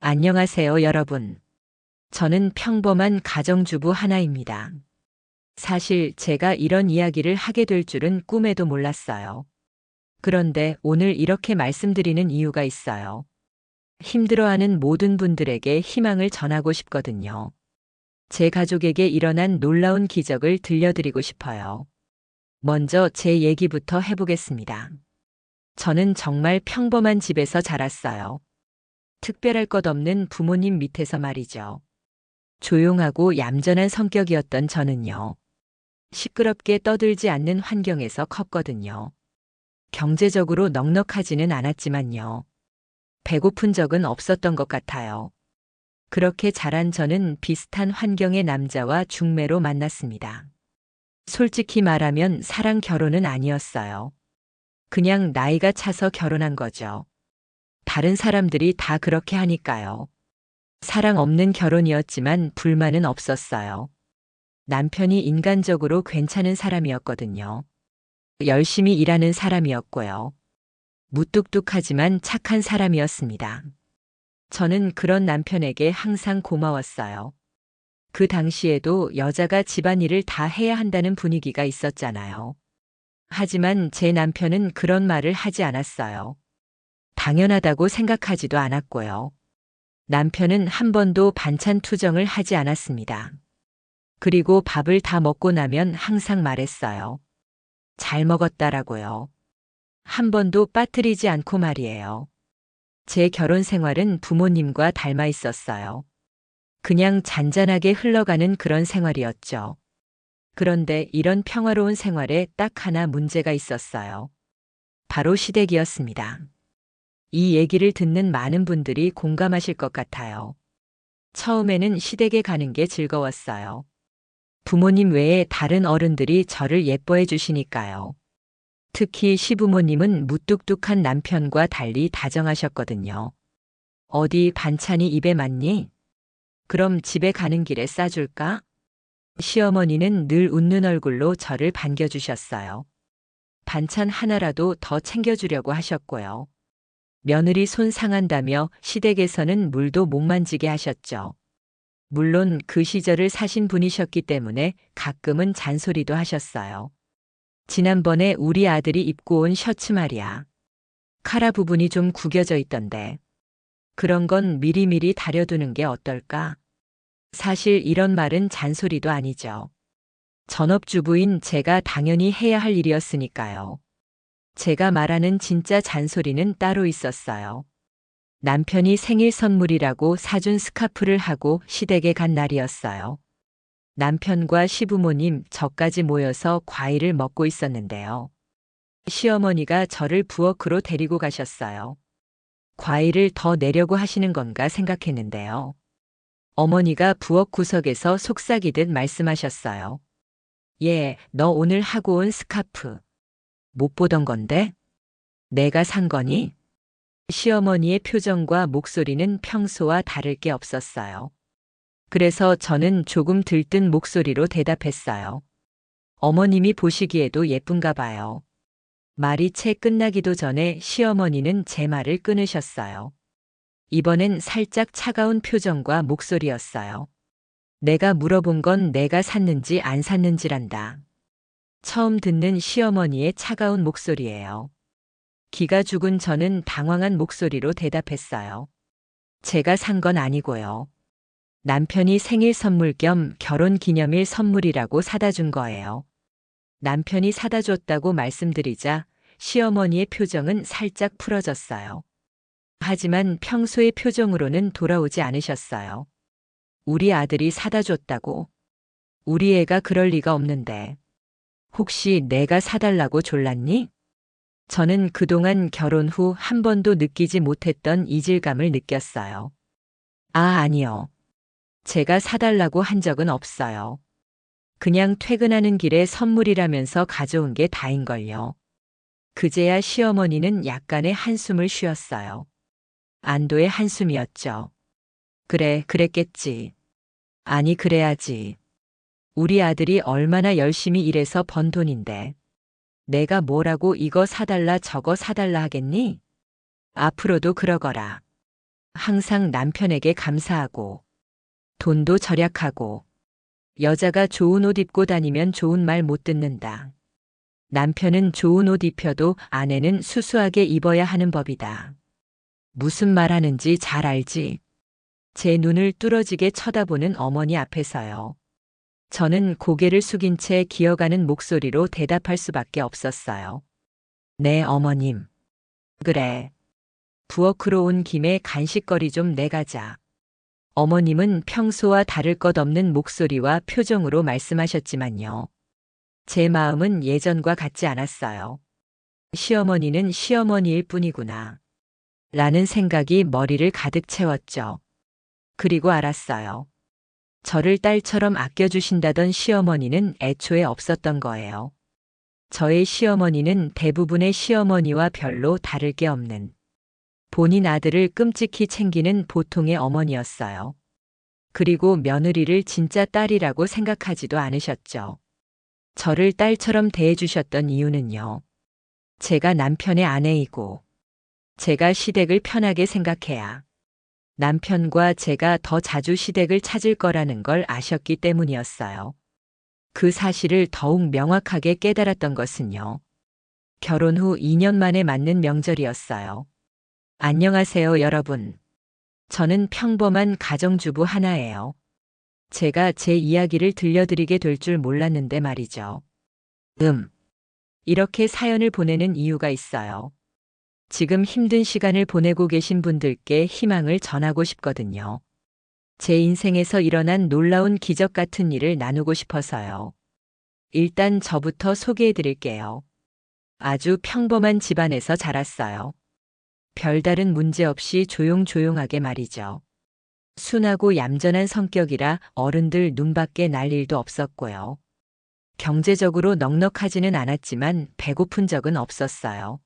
안녕하세요, 여러분. 저는 평범한 가정주부 하나입니다. 사실 제가 이런 이야기를 하게 될 줄은 꿈에도 몰랐어요. 그런데 오늘 이렇게 말씀드리는 이유가 있어요. 힘들어하는 모든 분들에게 희망을 전하고 싶거든요. 제 가족에게 일어난 놀라운 기적을 들려드리고 싶어요. 먼저 제 얘기부터 해보겠습니다. 저는 정말 평범한 집에서 자랐어요. 특별할 것 없는 부모님 밑에서 말이죠. 조용하고 얌전한 성격이었던 저는요. 시끄럽게 떠들지 않는 환경에서 컸거든요. 경제적으로 넉넉하지는 않았지만요. 배고픈 적은 없었던 것 같아요. 그렇게 자란 저는 비슷한 환경의 남자와 중매로 만났습니다. 솔직히 말하면 사랑 결혼은 아니었어요. 그냥 나이가 차서 결혼한 거죠. 다른 사람들이 다 그렇게 하니까요. 사랑 없는 결혼이었지만 불만은 없었어요. 남편이 인간적으로 괜찮은 사람이었거든요. 열심히 일하는 사람이었고요. 무뚝뚝하지만 착한 사람이었습니다. 저는 그런 남편에게 항상 고마웠어요. 그 당시에도 여자가 집안일을 다 해야 한다는 분위기가 있었잖아요. 하지만 제 남편은 그런 말을 하지 않았어요. 당연하다고 생각하지도 않았고요. 남편은 한 번도 반찬 투정을 하지 않았습니다. 그리고 밥을 다 먹고 나면 항상 말했어요. 잘 먹었다라고요. 한 번도 빠뜨리지 않고 말이에요. 제 결혼 생활은 부모님과 닮아 있었어요. 그냥 잔잔하게 흘러가는 그런 생활이었죠. 그런데 이런 평화로운 생활에 딱 하나 문제가 있었어요. 바로 시댁이었습니다. 이 얘기를 듣는 많은 분들이 공감하실 것 같아요. 처음에는 시댁에 가는 게 즐거웠어요. 부모님 외에 다른 어른들이 저를 예뻐해 주시니까요. 특히 시부모님은 무뚝뚝한 남편과 달리 다정하셨거든요. 어디 반찬이 입에 맞니? 그럼 집에 가는 길에 싸줄까? 시어머니는 늘 웃는 얼굴로 저를 반겨주셨어요. 반찬 하나라도 더 챙겨주려고 하셨고요. 며느리 손 상한다며 시댁에서는 물도 못 만지게 하셨죠. 물론 그 시절을 사신 분이셨기 때문에 가끔은 잔소리도 하셨어요. 지난번에 우리 아들이 입고 온 셔츠 말이야. 카라 부분이 좀 구겨져 있던데. 그런 건 미리미리 다려두는 게 어떨까? 사실 이런 말은 잔소리도 아니죠. 전업주부인 제가 당연히 해야 할 일이었으니까요. 제가 말하는 진짜 잔소리는 따로 있었어요. 남편이 생일 선물이라고 사준 스카프를 하고 시댁에 간 날이었어요. 남편과 시부모님, 저까지 모여서 과일을 먹고 있었는데요. 시어머니가 저를 부엌으로 데리고 가셨어요. 과일을 더 내려고 하시는 건가 생각했는데요. 어머니가 부엌 구석에서 속삭이듯 말씀하셨어요. 얘, 너 오늘 하고 온 스카프. 못 보던 건데? 내가 산 거니? 시어머니의 표정과 목소리는 평소와 다를 게 없었어요. 그래서 저는 조금 들뜬 목소리로 대답했어요. 어머님이 보시기에도 예쁜가 봐요. 말이 채 끝나기도 전에 시어머니는 제 말을 끊으셨어요. 이번엔 살짝 차가운 표정과 목소리였어요. 내가 물어본 건 내가 샀는지 안 샀는지란다. 처음 듣는 시어머니의 차가운 목소리예요. 기가 죽은 저는 당황한 목소리로 대답했어요. 제가 산 건 아니고요. 남편이 생일 선물 겸 결혼 기념일 선물이라고 사다 준 거예요. 남편이 사다 줬다고 말씀드리자 시어머니의 표정은 살짝 풀어졌어요. 하지만 평소의 표정으로는 돌아오지 않으셨어요. 우리 아들이 사다 줬다고? 우리 애가 그럴 리가 없는데. 혹시 내가 사달라고 졸랐니? 저는 그동안 결혼 후 한 번도 느끼지 못했던 이질감을 느꼈어요. 아, 아니요. 제가 사달라고 한 적은 없어요. 그냥 퇴근하는 길에 선물이라면서 가져온 게 다인걸요. 그제야 시어머니는 약간의 한숨을 쉬었어요. 안도의 한숨이었죠. 그래, 그랬겠지. 아니, 그래야지. 우리 아들이 얼마나 열심히 일해서 번 돈인데. 내가 뭐라고 이거 사달라 저거 사달라 하겠니? 앞으로도 그러거라. 항상 남편에게 감사하고, 돈도 절약하고, 여자가 좋은 옷 입고 다니면 좋은 말 못 듣는다. 남편은 좋은 옷 입혀도 아내는 수수하게 입어야 하는 법이다. 무슨 말 하는지 잘 알지? 제 눈을 뚫어지게 쳐다보는 어머니 앞에서요. 저는 고개를 숙인 채 기어가는 목소리로 대답할 수밖에 없었어요. 네, 어머님. 그래. 부엌으로 온 김에 간식거리 좀 내가자. 어머님은 평소와 다를 것 없는 목소리와 표정으로 말씀하셨지만요. 제 마음은 예전과 같지 않았어요. 시어머니는 시어머니일 뿐이구나. 라는 생각이 머리를 가득 채웠죠. 그리고 알았어요. 저를 딸처럼 아껴주신다던 시어머니는 애초에 없었던 거예요. 저의 시어머니는 대부분의 시어머니와 별로 다를 게 없는 본인 아들을 끔찍히 챙기는 보통의 어머니였어요. 그리고 며느리를 진짜 딸이라고 생각하지도 않으셨죠. 저를 딸처럼 대해주셨던 이유는요. 제가 남편의 아내이고 제가 시댁을 편하게 생각해야 남편과 제가 더 자주 시댁을 찾을 거라는 걸 아셨기 때문이었어요. 그 사실을 더욱 명확하게 깨달았던 것은요. 결혼 후 2년 만에 맞는 명절이었어요. 안녕하세요, 여러분. 저는 평범한 가정주부 하나예요. 제가 제 이야기를 들려드리게 될 줄 몰랐는데 말이죠. 이렇게 사연을 보내는 이유가 있어요. 지금 힘든 시간을 보내고 계신 분들께 희망을 전하고 싶거든요. 제 인생에서 일어난 놀라운 기적 같은 일을 나누고 싶어서요. 일단 저부터 소개해 드릴게요. 아주 평범한 집안에서 자랐어요. 별다른 문제 없이 조용조용하게 말이죠. 순하고 얌전한 성격이라 어른들 눈밖에 날 일도 없었고요. 경제적으로 넉넉하지는 않았지만 배고픈 적은 없었어요.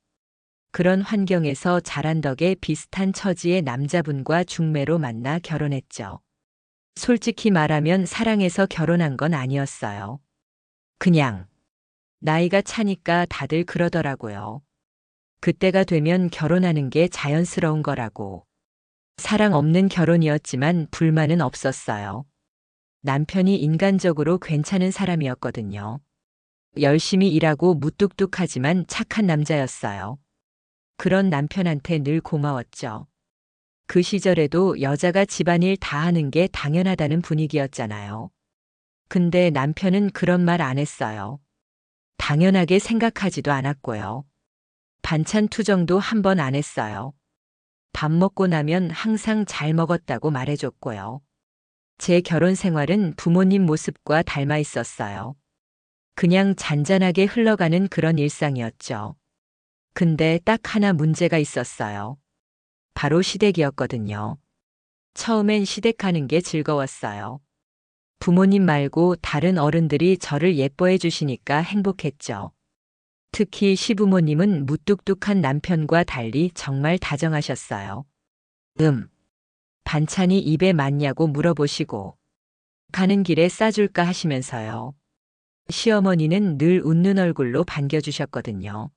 그런 환경에서 자란 덕에 비슷한 처지의 남자분과 중매로 만나 결혼했죠. 솔직히 말하면 사랑해서 결혼한 건 아니었어요. 그냥 나이가 차니까 다들 그러더라고요. 그때가 되면 결혼하는 게 자연스러운 거라고. 사랑 없는 결혼이었지만 불만은 없었어요. 남편이 인간적으로 괜찮은 사람이었거든요. 열심히 일하고 무뚝뚝하지만 착한 남자였어요. 그런 남편한테 늘 고마웠죠. 그 시절에도 여자가 집안일 다 하는 게 당연하다는 분위기였잖아요. 근데 남편은 그런 말 안 했어요. 당연하게 생각하지도 않았고요. 반찬 투정도 한 번 안 했어요. 밥 먹고 나면 항상 잘 먹었다고 말해줬고요. 제 결혼 생활은 부모님 모습과 닮아 있었어요. 그냥 잔잔하게 흘러가는 그런 일상이었죠. 근데 딱 하나 문제가 있었어요. 바로 시댁이었거든요. 처음엔 시댁 가는 게 즐거웠어요. 부모님 말고 다른 어른들이 저를 예뻐해 주시니까 행복했죠. 특히 시부모님은 무뚝뚝한 남편과 달리 정말 다정하셨어요. 반찬이 입에 맞냐고 물어보시고 가는 길에 싸줄까 하시면서요. 시어머니는 늘 웃는 얼굴로 반겨주셨거든요.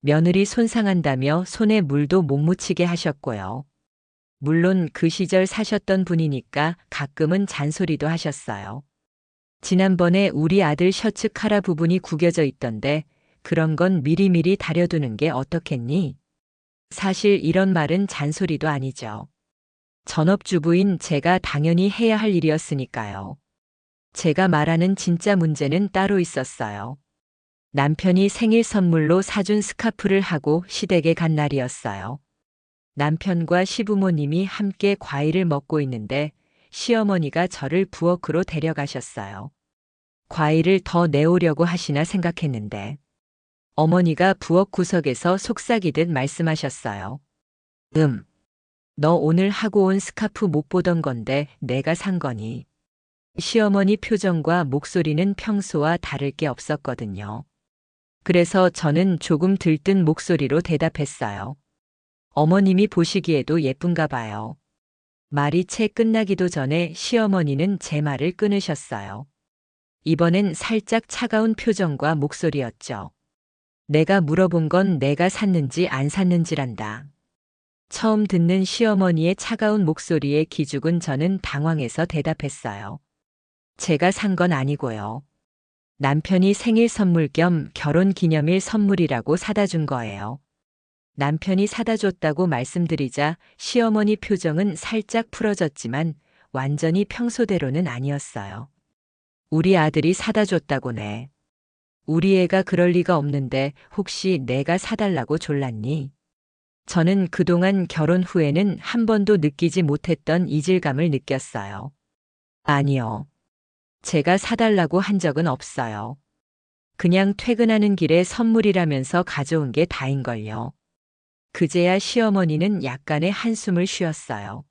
며느리 손상한다며 손에 물도 못 묻히게 하셨고요. 물론 그 시절 사셨던 분이니까 가끔은 잔소리도 하셨어요. 지난번에 우리 아들 셔츠 카라 부분이 구겨져 있던데 그런 건 미리미리 다려두는 게 어떻겠니? 사실 이런 말은 잔소리도 아니죠. 전업주부인 제가 당연히 해야 할 일이었으니까요. 제가 말하는 진짜 문제는 따로 있었어요. 남편이 생일 선물로 사준 스카프를 하고 시댁에 간 날이었어요. 남편과 시부모님이 함께 과일을 먹고 있는데 시어머니가 저를 부엌으로 데려가셨어요. 과일을 더 내오려고 하시나 생각했는데 어머니가 부엌 구석에서 속삭이듯 말씀하셨어요. 너 오늘 하고 온 스카프 못 보던 건데 내가 산 거니. 시어머니 표정과 목소리는 평소와 다를 게 없었거든요. 그래서 저는 조금 들뜬 목소리로 대답했어요. 어머님이 보시기에도 예쁜가 봐요. 말이 채 끝나기도 전에 시어머니는 제 말을 끊으셨어요. 이번엔 살짝 차가운 표정과 목소리였죠. 내가 물어본 건 내가 샀는지 안 샀는지란다. 처음 듣는 시어머니의 차가운 목소리에 기죽은 저는 당황해서 대답했어요. 제가 산 건 아니고요. 남편이 생일 선물 겸 결혼 기념일 선물이라고 사다 준 거예요. 남편이 사다 줬다고 말씀드리자 시어머니 표정은 살짝 풀어졌지만 완전히 평소대로는 아니었어요. 우리 아들이 사다 줬다고네. 우리 애가 그럴 리가 없는데 혹시 내가 사달라고 졸랐니? 저는 그동안 결혼 후에는 한 번도 느끼지 못했던 이질감을 느꼈어요. 아니요. 제가 사달라고 한 적은 없어요. 그냥 퇴근하는 길에 선물이라면서 가져온 게 다인걸요. 그제야 시어머니는 약간의 한숨을 쉬었어요.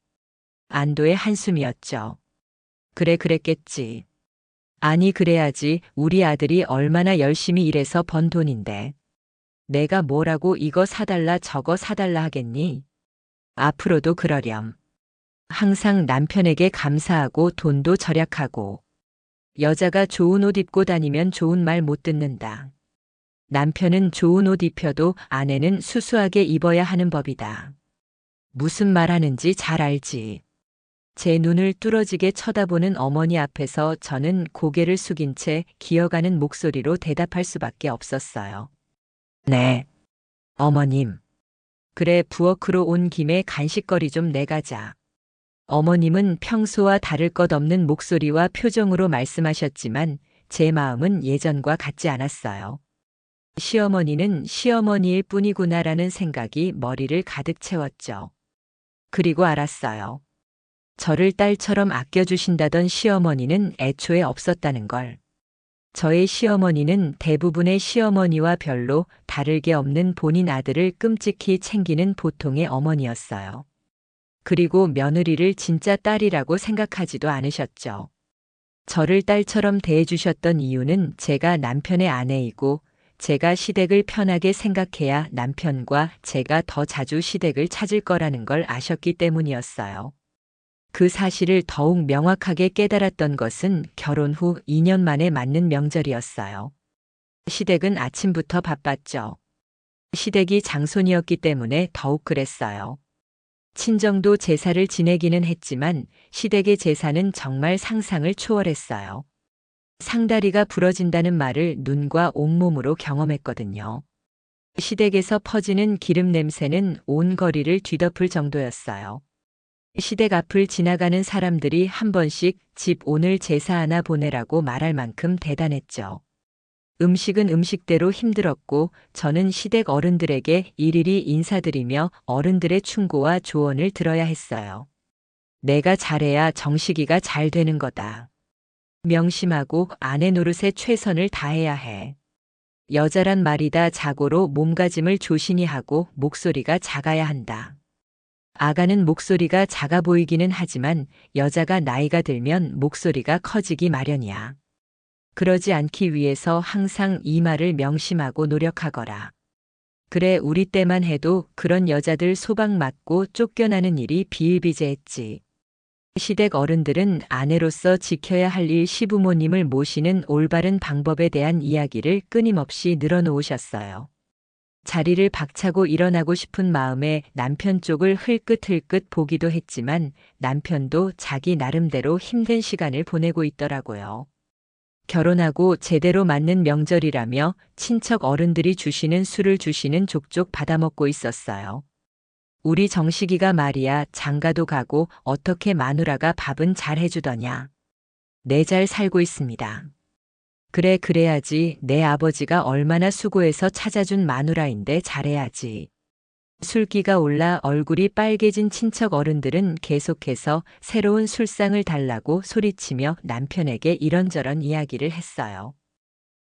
안도의 한숨이었죠. 그래, 그랬겠지. 아니, 그래야지. 우리 아들이 얼마나 열심히 일해서 번 돈인데. 내가 뭐라고 이거 사달라 저거 사달라 하겠니? 앞으로도 그러렴. 항상 남편에게 감사하고 돈도 절약하고. 여자가 좋은 옷 입고 다니면 좋은 말 못 듣는다. 남편은 좋은 옷 입혀도 아내는 수수하게 입어야 하는 법이다. 무슨 말 하는지 잘 알지. 제 눈을 뚫어지게 쳐다보는 어머니 앞에서 저는 고개를 숙인 채 기어가는 목소리로 대답할 수밖에 없었어요. 네. 어머님. 그래, 부엌으로 온 김에 간식거리 좀 내가자. 어머님은 평소와 다를 것 없는 목소리와 표정으로 말씀하셨지만 제 마음은 예전과 같지 않았어요. 시어머니는 시어머니일 뿐이구나라는 생각이 머리를 가득 채웠죠. 그리고 알았어요. 저를 딸처럼 아껴주신다던 시어머니는 애초에 없었다는 걸. 저의 시어머니는 대부분의 시어머니와 별로 다를 게 없는 본인 아들을 끔찍히 챙기는 보통의 어머니였어요. 그리고 며느리를 진짜 딸이라고 생각하지도 않으셨죠. 저를 딸처럼 대해주셨던 이유는 제가 남편의 아내이고 제가 시댁을 편하게 생각해야 남편과 제가 더 자주 시댁을 찾을 거라는 걸 아셨기 때문이었어요. 그 사실을 더욱 명확하게 깨달았던 것은 결혼 후 2년 만에 맞는 명절이었어요. 시댁은 아침부터 바빴죠. 시댁이 장손이었기 때문에 더욱 그랬어요. 친정도 제사를 지내기는 했지만 시댁의 제사는 정말 상상을 초월했어요. 상다리가 부러진다는 말을 눈과 온몸으로 경험했거든요. 시댁에서 퍼지는 기름 냄새는 온 거리를 뒤덮을 정도였어요. 시댁 앞을 지나가는 사람들이 한 번씩 집 오늘 제사 하나 보내라고 말할 만큼 대단했죠. 음식은 음식대로 힘들었고 저는 시댁 어른들에게 일일이 인사드리며 어른들의 충고와 조언을 들어야 했어요. 내가 잘해야 정식이가 잘 되는 거다. 명심하고 아내 노릇에 최선을 다해야 해. 여자란 말이다 자고로 몸가짐을 조신히 하고 목소리가 작아야 한다. 아가는 목소리가 작아 보이기는 하지만 여자가 나이가 들면 목소리가 커지기 마련이야. 그러지 않기 위해서 항상 이 말을 명심하고 노력하거라. 그래, 우리 때만 해도 그런 여자들 소박 맞고 쫓겨나는 일이 비일비재했지. 시댁 어른들은 아내로서 지켜야 할 일 시부모님을 모시는 올바른 방법에 대한 이야기를 끊임없이 늘어놓으셨어요. 자리를 박차고 일어나고 싶은 마음에 남편 쪽을 흘끗흘끗 보기도 했지만 남편도 자기 나름대로 힘든 시간을 보내고 있더라고요. 결혼하고 제대로 맞는 명절이라며 친척 어른들이 주시는 술을 주시는 족족 받아먹고 있었어요. 우리 정식이가 말이야 장가도 가고 어떻게 마누라가 밥은 잘 해주더냐. 내 잘 살고 있습니다. 그래, 그래야지. 내 아버지가 얼마나 수고해서 찾아준 마누라인데 잘해야지. 술기가 올라 얼굴이 빨개진 친척 어른들은 계속해서 새로운 술상을 달라고 소리치며 남편에게 이런저런 이야기를 했어요.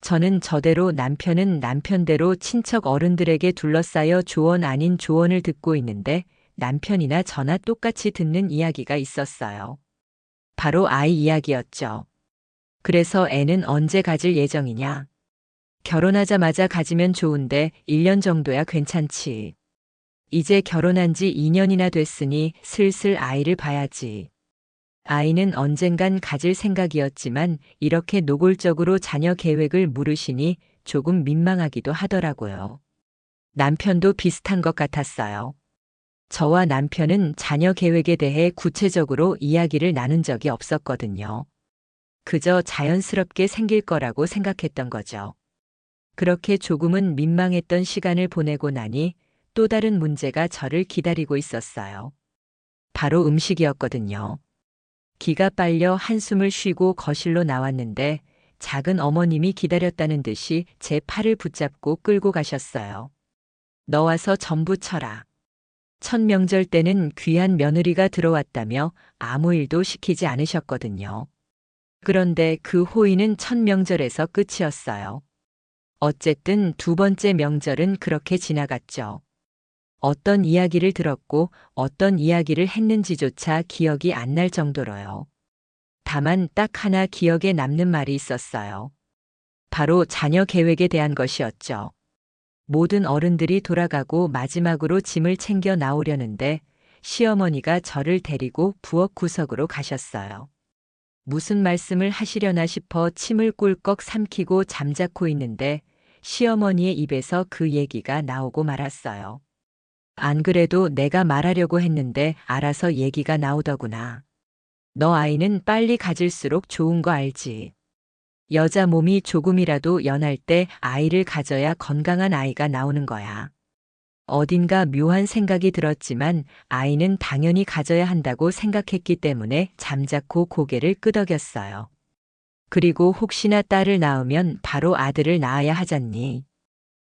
저는 저대로 남편은 남편대로 친척 어른들에게 둘러싸여 조언 아닌 조언을 듣고 있는데 남편이나 저나 똑같이 듣는 이야기가 있었어요. 바로 아이 이야기였죠. 그래서 애는 언제 가질 예정이냐? 결혼하자마자 가지면 좋은데 1년 정도야 괜찮지. 이제 결혼한 지 2년이나 됐으니 슬슬 아이를 봐야지. 아이는 언젠간 가질 생각이었지만 이렇게 노골적으로 자녀 계획을 물으시니 조금 민망하기도 하더라고요. 남편도 비슷한 것 같았어요. 저와 남편은 자녀 계획에 대해 구체적으로 이야기를 나눈 적이 없었거든요. 그저 자연스럽게 생길 거라고 생각했던 거죠. 그렇게 조금은 민망했던 시간을 보내고 나니 또 다른 문제가 저를 기다리고 있었어요. 바로 음식이었거든요. 기가 빨려 한숨을 쉬고 거실로 나왔는데 작은 어머님이 기다렸다는 듯이 제 팔을 붙잡고 끌고 가셨어요. "너 와서 전부 쳐라." 첫 명절 때는 귀한 며느리가 들어왔다며 아무 일도 시키지 않으셨거든요. 그런데 그 호의는 첫 명절에서 끝이었어요. 어쨌든 두 번째 명절은 그렇게 지나갔죠. 어떤 이야기를 들었고 어떤 이야기를 했는지조차 기억이 안 날 정도로요. 다만 딱 하나 기억에 남는 말이 있었어요. 바로 자녀 계획에 대한 것이었죠. 모든 어른들이 돌아가고 마지막으로 짐을 챙겨 나오려는데 시어머니가 저를 데리고 부엌 구석으로 가셨어요. 무슨 말씀을 하시려나 싶어 침을 꿀꺽 삼키고 잠자코 있는데 시어머니의 입에서 그 얘기가 나오고 말았어요. "안 그래도 내가 말하려고 했는데 알아서 얘기가 나오더구나. 너 아이는 빨리 가질수록 좋은 거 알지? 여자 몸이 조금이라도 연할 때 아이를 가져야 건강한 아이가 나오는 거야." 어딘가 묘한 생각이 들었지만 아이는 당연히 가져야 한다고 생각했기 때문에 잠자코 고개를 끄덕였어요. "그리고 혹시나 딸을 낳으면 바로 아들을 낳아야 하잖니.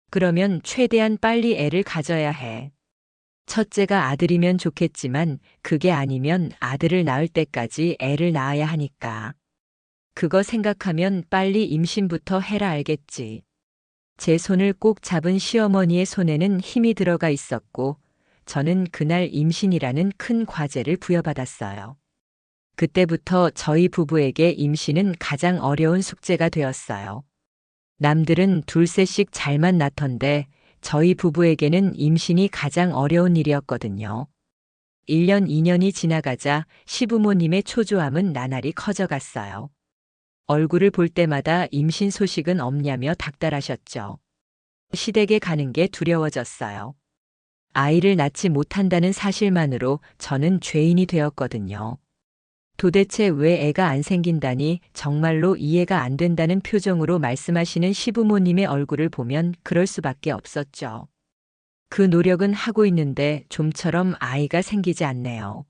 그러면 최대한 빨리 애를 가져야 해. 첫째가 아들이면 좋겠지만 그게 아니면 아들을 낳을 때까지 애를 낳아야 하니까. 그거 생각하면 빨리 임신부터 해라 알겠지." 제 손을 꼭 잡은 시어머니의 손에는 힘이 들어가 있었고 저는 그날 임신이라는 큰 과제를 부여받았어요. 그때부터 저희 부부에게 임신은 가장 어려운 숙제가 되었어요. 남들은 둘셋씩 잘만 낳던데 저희 부부에게는 임신이 가장 어려운 일이었거든요. 1년, 2년이 지나가자 시부모님의 초조함은 나날이 커져갔어요. 얼굴을 볼 때마다 임신 소식은 없냐며 닥달하셨죠. 시댁에 가는 게 두려워졌어요. 아이를 낳지 못한다는 사실만으로 저는 죄인이 되었거든요. 도대체 왜 애가 안 생긴다니 정말로 이해가 안 된다는 표정으로 말씀하시는 시부모님의 얼굴을 보면 그럴 수밖에 없었죠. 그 노력은 하고 있는데 좀처럼 아이가 생기지 않네요.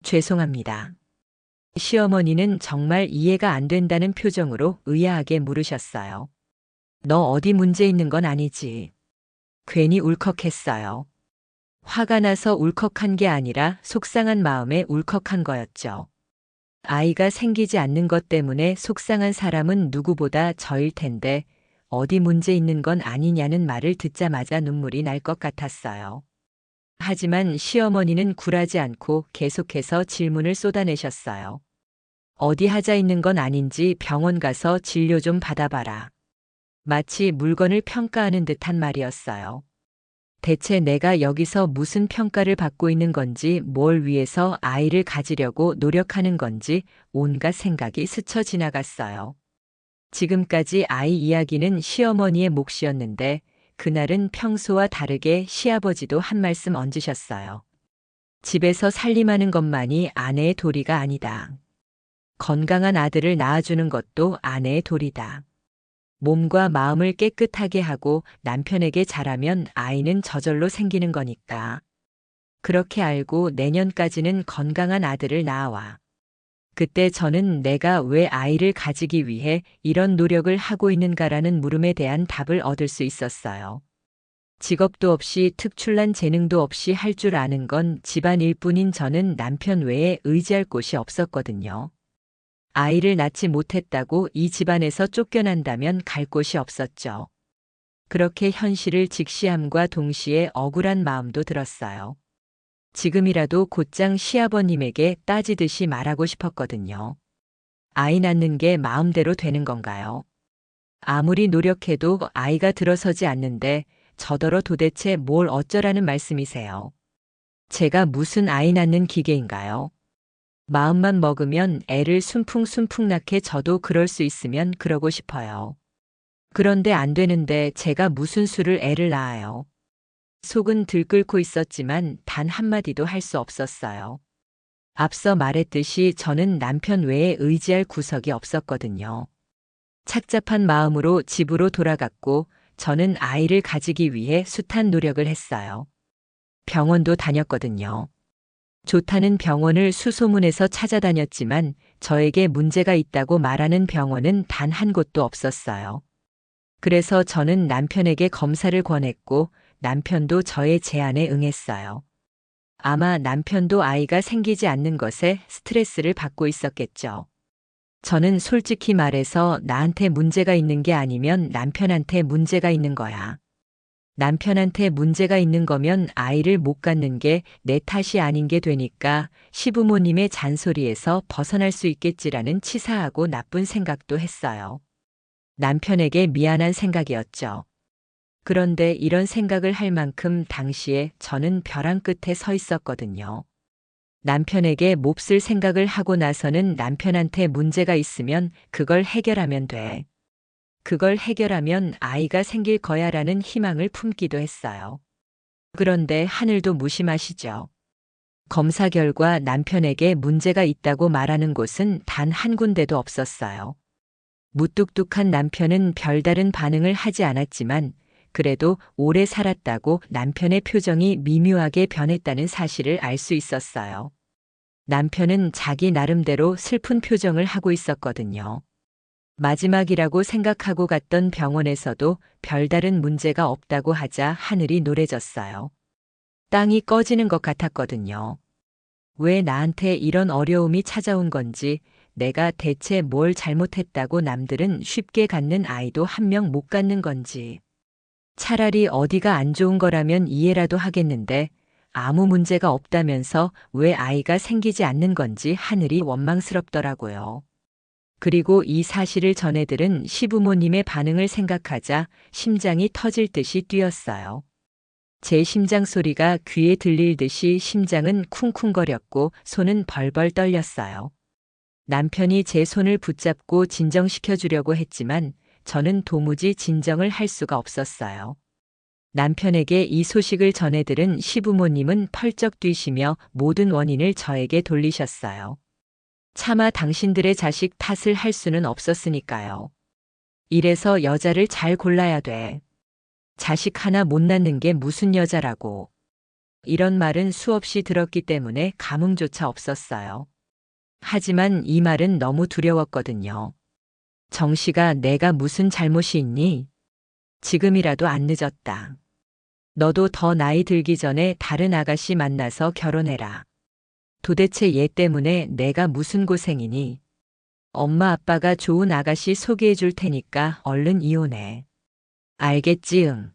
"죄송합니다." 시어머니는 정말 이해가 안 된다는 표정으로 의아하게 물으셨어요. "너 어디 문제 있는 건 아니지?" 괜히 울컥했어요. 화가 나서 울컥한 게 아니라 속상한 마음에 울컥한 거였죠. 아이가 생기지 않는 것 때문에 속상한 사람은 누구보다 저일 텐데 어디 문제 있는 건 아니냐는 말을 듣자마자 눈물이 날 것 같았어요. 하지만 시어머니는 굴하지 않고 계속해서 질문을 쏟아내셨어요. "어디 하자 있는 건 아닌지 병원 가서 진료 좀 받아봐라." 마치 물건을 평가하는 듯한 말이었어요. 대체 내가 여기서 무슨 평가를 받고 있는 건지, 뭘 위해서 아이를 가지려고 노력하는 건지 온갖 생각이 스쳐 지나갔어요. 지금까지 아이 이야기는 시어머니의 몫이었는데 그날은 평소와 다르게 시아버지도 한 말씀 얹으셨어요. "집에서 살림하는 것만이 아내의 도리가 아니다. 건강한 아들을 낳아주는 것도 아내의 도리다. 몸과 마음을 깨끗하게 하고 남편에게 잘하면 아이는 저절로 생기는 거니까. 그렇게 알고 내년까지는 건강한 아들을 낳아와." 그때 저는 내가 왜 아이를 가지기 위해 이런 노력을 하고 있는가라는 물음에 대한 답을 얻을 수 있었어요. 직업도 없이 특출난 재능도 없이 할 줄 아는 건 집안일 뿐인 저는 남편 외에 의지할 곳이 없었거든요. 아이를 낳지 못했다고 이 집안에서 쫓겨난다면 갈 곳이 없었죠. 그렇게 현실을 직시함과 동시에 억울한 마음도 들었어요. 지금이라도 곧장 시아버님에게 따지듯이 말하고 싶었거든요. 아이 낳는 게 마음대로 되는 건가요? 아무리 노력해도 아이가 들어서지 않는데 저더러 도대체 뭘 어쩌라는 말씀이세요? 제가 무슨 아이 낳는 기계인가요? 마음만 먹으면 애를 순풍순풍 낳게 저도 그럴 수 있으면 그러고 싶어요. 그런데 안 되는데 제가 무슨 수를 애를 낳아요. 속은 들끓고 있었지만 단 한마디도 할 수 없었어요. 앞서 말했듯이 저는 남편 외에 의지할 구석이 없었거든요. 착잡한 마음으로 집으로 돌아갔고 저는 아이를 가지기 위해 숱한 노력을 했어요. 병원도 다녔거든요. 좋다는 병원을 수소문해서 찾아다녔지만 저에게 문제가 있다고 말하는 병원은 단 한 곳도 없었어요. 그래서 저는 남편에게 검사를 권했고 남편도 저의 제안에 응했어요. 아마 남편도 아이가 생기지 않는 것에 스트레스를 받고 있었겠죠. 저는 솔직히 말해서 나한테 문제가 있는 게 아니면 남편한테 문제가 있는 거야. 남편한테 문제가 있는 거면 아이를 못 갖는 게 내 탓이 아닌 게 되니까 시부모님의 잔소리에서 벗어날 수 있겠지라는 치사하고 나쁜 생각도 했어요. 남편에게 미안한 생각이었죠. 그런데 이런 생각을 할 만큼 당시에 저는 벼랑 끝에 서 있었거든요. 남편에게 몹쓸 생각을 하고 나서는 남편한테 문제가 있으면 그걸 해결하면 돼. 그걸 해결하면 아이가 생길 거야라는 희망을 품기도 했어요. 그런데 하늘도 무심하시죠. 검사 결과 남편에게 문제가 있다고 말하는 곳은 단 한 군데도 없었어요. 무뚝뚝한 남편은 별다른 반응을 하지 않았지만 그래도 오래 살았다고 남편의 표정이 미묘하게 변했다는 사실을 알 수 있었어요. 남편은 자기 나름대로 슬픈 표정을 하고 있었거든요. 마지막이라고 생각하고 갔던 병원에서도 별다른 문제가 없다고 하자 하늘이 노래졌어요. 땅이 꺼지는 것 같았거든요. 왜 나한테 이런 어려움이 찾아온 건지, 내가 대체 뭘 잘못했다고 남들은 쉽게 갖는 아이도 한 명 못 갖는 건지. 차라리 어디가 안 좋은 거라면 이해라도 하겠는데 아무 문제가 없다면서 왜 아이가 생기지 않는 건지 하늘이 원망스럽더라고요. 그리고 이 사실을 전해들은 시부모님의 반응을 생각하자 심장이 터질 듯이 뛰었어요. 제 심장 소리가 귀에 들릴 듯이 심장은 쿵쿵거렸고 손은 벌벌 떨렸어요. 남편이 제 손을 붙잡고 진정시켜 주려고 했지만 저는 도무지 진정을 할 수가 없었어요. 남편에게 이 소식을 전해들은 시부모님은 펄쩍 뛰시며 모든 원인을 저에게 돌리셨어요. 차마 당신들의 자식 탓을 할 수는 없었으니까요. 이래서 여자를 잘 골라야 돼. 자식 하나 못 낳는 게 무슨 여자라고. 이런 말은 수없이 들었기 때문에 감흥조차 없었어요. 하지만 이 말은 너무 두려웠거든요. 정씨가 내가 무슨 잘못이 있니? 지금이라도 안 늦었다. 너도 더 나이 들기 전에 다른 아가씨 만나서 결혼해라. 도대체 얘 때문에 내가 무슨 고생이니? 엄마 아빠가 좋은 아가씨 소개해 줄 테니까 얼른 이혼해. 알겠지 응.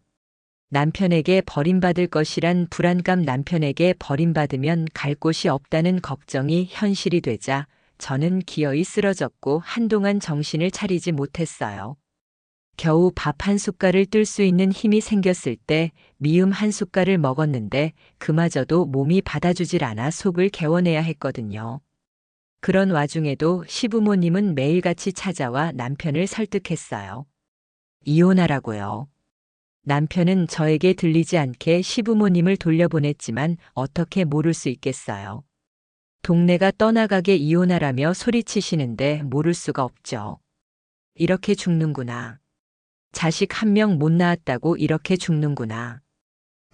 남편에게 버림받을 것이란 불안감, 남편에게 버림받으면 갈 곳이 없다는 걱정이 현실이 되자 저는 기어이 쓰러졌고 한동안 정신을 차리지 못했어요. 겨우 밥 한 숟갈을 뜰 수 있는 힘이 생겼을 때 미음 한 숟갈을 먹었는데 그마저도 몸이 받아주질 않아 속을 개워내야 했거든요. 그런 와중에도 시부모님은 매일같이 찾아와 남편을 설득했어요. 이혼하라고요. 남편은 저에게 들리지 않게 시부모님을 돌려보냈지만 어떻게 모를 수 있겠어요. 동네가 떠나가게 이혼하라며 소리치시는데 모를 수가 없죠. 이렇게 죽는구나. 자식 한 명 못 낳았다고 이렇게 죽는구나.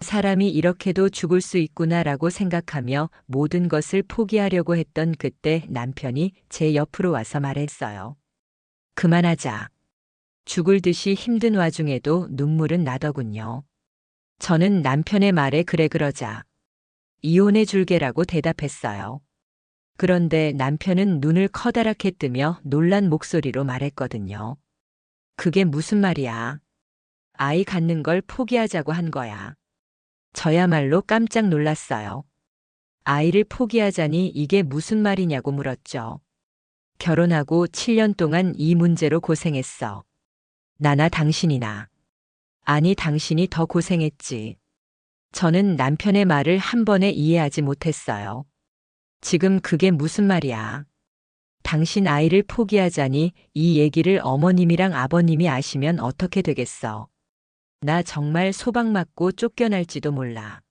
사람이 이렇게도 죽을 수 있구나라고 생각하며 모든 것을 포기하려고 했던 그때 남편이 제 옆으로 와서 말했어요. 그만하자. 죽을 듯이 힘든 와중에도 눈물은 나더군요. 저는 남편의 말에 그래 그러자 이혼해 줄게라고 대답했어요. 그런데 남편은 눈을 커다랗게 뜨며 놀란 목소리로 말했거든요. 그게 무슨 말이야? 아이 갖는 걸 포기하자고 한 거야. 저야말로 깜짝 놀랐어요. 아이를 포기하자니 이게 무슨 말이냐고 물었죠. 결혼하고 7년 동안 이 문제로 고생했어. 나나 당신이나. 아니 당신이 더 고생했지. 저는 남편의 말을 한 번에 이해하지 못했어요. 지금 그게 무슨 말이야? 당신 아이를 포기하자니 이 얘기를 어머님이랑 아버님이 아시면 어떻게 되겠어? 나 정말 소박 맞고 쫓겨날지도 몰라.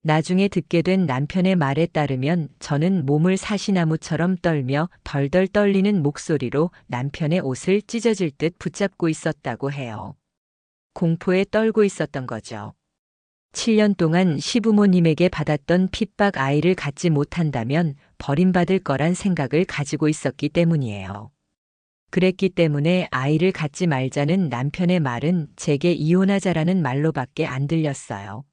나중에 듣게 된 남편의 말에 따르면 저는 몸을 사시나무처럼 떨며 덜덜 떨리는 목소리로 남편의 옷을 찢어질 듯 붙잡고 있었다고 해요. 공포에 떨고 있었던 거죠. 7년 동안 시부모님에게 받았던 핍박 아이를 갖지 못한다면 버림받을 거란 생각을 가지고 있었기 때문이에요. 그랬기 때문에 아이를 갖지 말자는 남편의 말은 제게 이혼하자라는 말로밖에 안 들렸어요.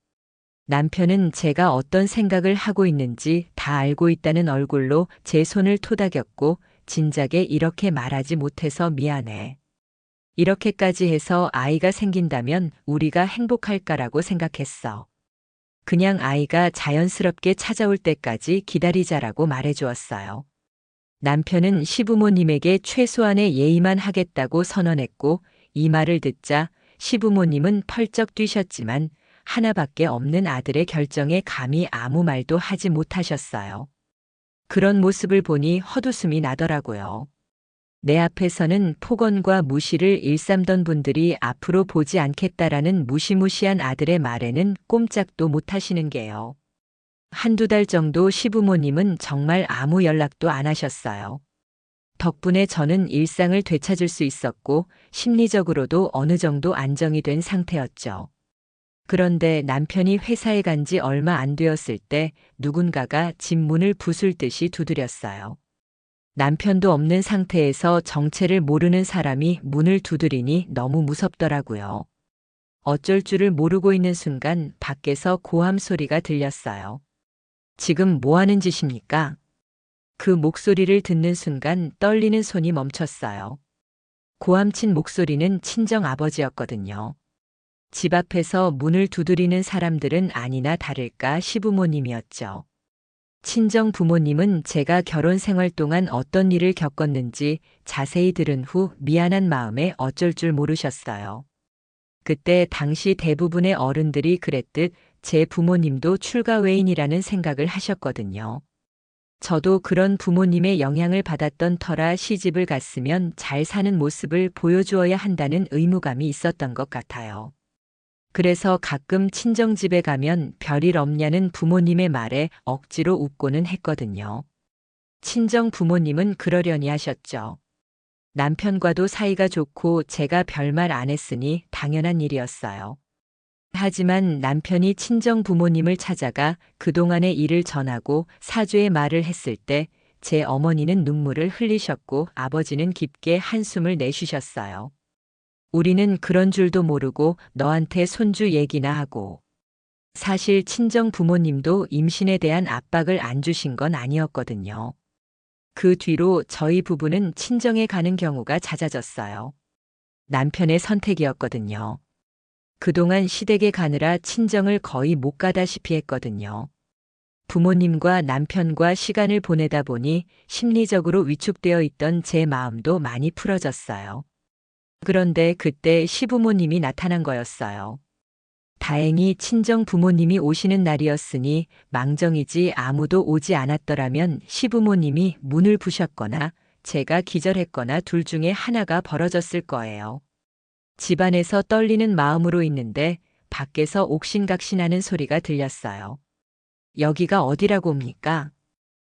남편은 제가 어떤 생각을 하고 있는지 다 알고 있다는 얼굴로 제 손을 토닥였고 진작에 이렇게 말하지 못해서 미안해. 이렇게까지 해서 아이가 생긴다면 우리가 행복할까라고 생각했어. 그냥 아이가 자연스럽게 찾아올 때까지 기다리자라고 말해주었어요. 남편은 시부모님에게 최소한의 예의만 하겠다고 선언했고 이 말을 듣자 시부모님은 펄쩍 뛰셨지만 하나밖에 없는 아들의 결정에 감히 아무 말도 하지 못하셨어요. 그런 모습을 보니 헛웃음이 나더라고요. 내 앞에서는 폭언과 무시를 일삼던 분들이 앞으로 보지 않겠다라는 무시무시한 아들의 말에는 꼼짝도 못하시는 게요. 한두 달 정도 시부모님은 정말 아무 연락도 안 하셨어요. 덕분에 저는 일상을 되찾을 수 있었고 심리적으로도 어느 정도 안정이 된 상태였죠. 그런데 남편이 회사에 간 지 얼마 안 되었을 때 누군가가 집 문을 부술 듯이 두드렸어요. 남편도 없는 상태에서 정체를 모르는 사람이 문을 두드리니 너무 무섭더라고요. 어쩔 줄을 모르고 있는 순간 밖에서 고함 소리가 들렸어요. 지금 뭐 하는 짓입니까? 그 목소리를 듣는 순간 떨리는 손이 멈췄어요. 고함친 목소리는 친정 아버지였거든요. 집 앞에서 문을 두드리는 사람들은 아니나 다를까 시부모님이었죠. 친정 부모님은 제가 결혼 생활 동안 어떤 일을 겪었는지 자세히 들은 후 미안한 마음에 어쩔 줄 모르셨어요. 그때 당시 대부분의 어른들이 그랬듯 제 부모님도 출가 외인이라는 생각을 하셨거든요. 저도 그런 부모님의 영향을 받았던 터라 시집을 갔으면 잘 사는 모습을 보여주어야 한다는 의무감이 있었던 것 같아요. 그래서 가끔 친정집에 가면 별일 없냐는 부모님의 말에 억지로 웃고는 했거든요. 친정 부모님은 그러려니 하셨죠. 남편과도 사이가 좋고 제가 별말 안 했으니 당연한 일이었어요. 하지만 남편이 친정 부모님을 찾아가 그동안의 일을 전하고 사죄의 말을 했을 때 제 어머니는 눈물을 흘리셨고 아버지는 깊게 한숨을 내쉬셨어요. 우리는 그런 줄도 모르고 너한테 손주 얘기나 하고. 사실 친정 부모님도 임신에 대한 압박을 안 주신 건 아니었거든요. 그 뒤로 저희 부부는 친정에 가는 경우가 잦아졌어요. 남편의 선택이었거든요. 그동안 시댁에 가느라 친정을 거의 못 가다시피 했거든요. 부모님과 남편과 시간을 보내다 보니 심리적으로 위축되어 있던 제 마음도 많이 풀어졌어요. 그런데 그때 시부모님이 나타난 거였어요. 다행히 친정 부모님이 오시는 날이었으니 망정이지 아무도 오지 않았더라면 시부모님이 문을 부셨거나 제가 기절했거나 둘 중에 하나가 벌어졌을 거예요. 집안에서 떨리는 마음으로 있는데 밖에서 옥신각신하는 소리가 들렸어요. 여기가 어디라고 옵니까?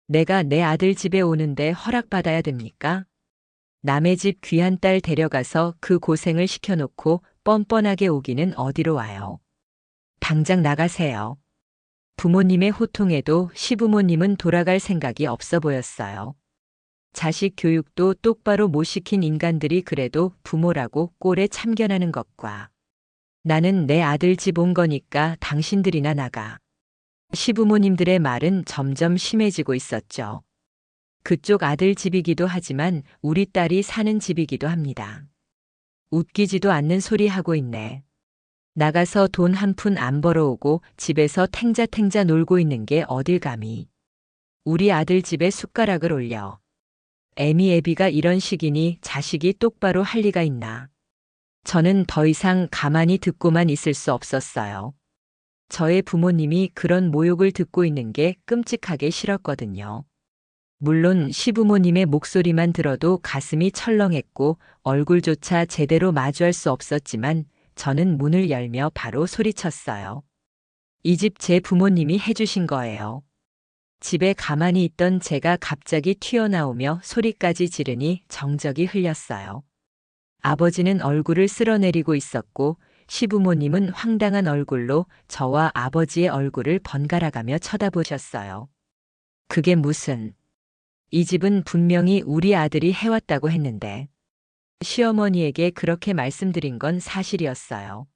내가 내 아들 집에 오는데 허락받아야 됩니까? 남의 집 귀한 딸 데려가서 그 고생을 시켜놓고 뻔뻔하게 오기는 어디로 와요. 당장 나가세요. 부모님의 호통에도 시부모님은 돌아갈 생각이 없어 보였어요. 자식 교육도 똑바로 못 시킨 인간들이 그래도 부모라고 꼴에 참견하는 것과 나는 내 아들 집 온 거니까 당신들이나 나가. 시부모님들의 말은 점점 심해지고 있었죠. 그쪽 아들 집이기도 하지만 우리 딸이 사는 집이기도 합니다. 웃기지도 않는 소리 하고 있네. 나가서 돈 한 푼 안 벌어오고 집에서 탱자탱자 놀고 있는 게 어딜 감히. 우리 아들 집에 숟가락을 올려. 애미애비가 이런 식이니 자식이 똑바로 할 리가 있나. 저는 더 이상 가만히 듣고만 있을 수 없었어요. 저의 부모님이 그런 모욕을 듣고 있는 게 끔찍하게 싫었거든요. 물론 시부모님의 목소리만 들어도 가슴이 철렁했고 얼굴조차 제대로 마주할 수 없었지만 저는 문을 열며 바로 소리쳤어요. 이 집 제 부모님이 해주신 거예요. 집에 가만히 있던 제가 갑자기 튀어나오며 소리까지 지르니 정적이 흘렸어요. 아버지는 얼굴을 쓸어내리고 있었고 시부모님은 황당한 얼굴로 저와 아버지의 얼굴을 번갈아가며 쳐다보셨어요. 그게 무슨, 이 집은 분명히 우리 아들이 해왔다고 했는데 시어머니에게 그렇게 말씀드린 건 사실이었어요.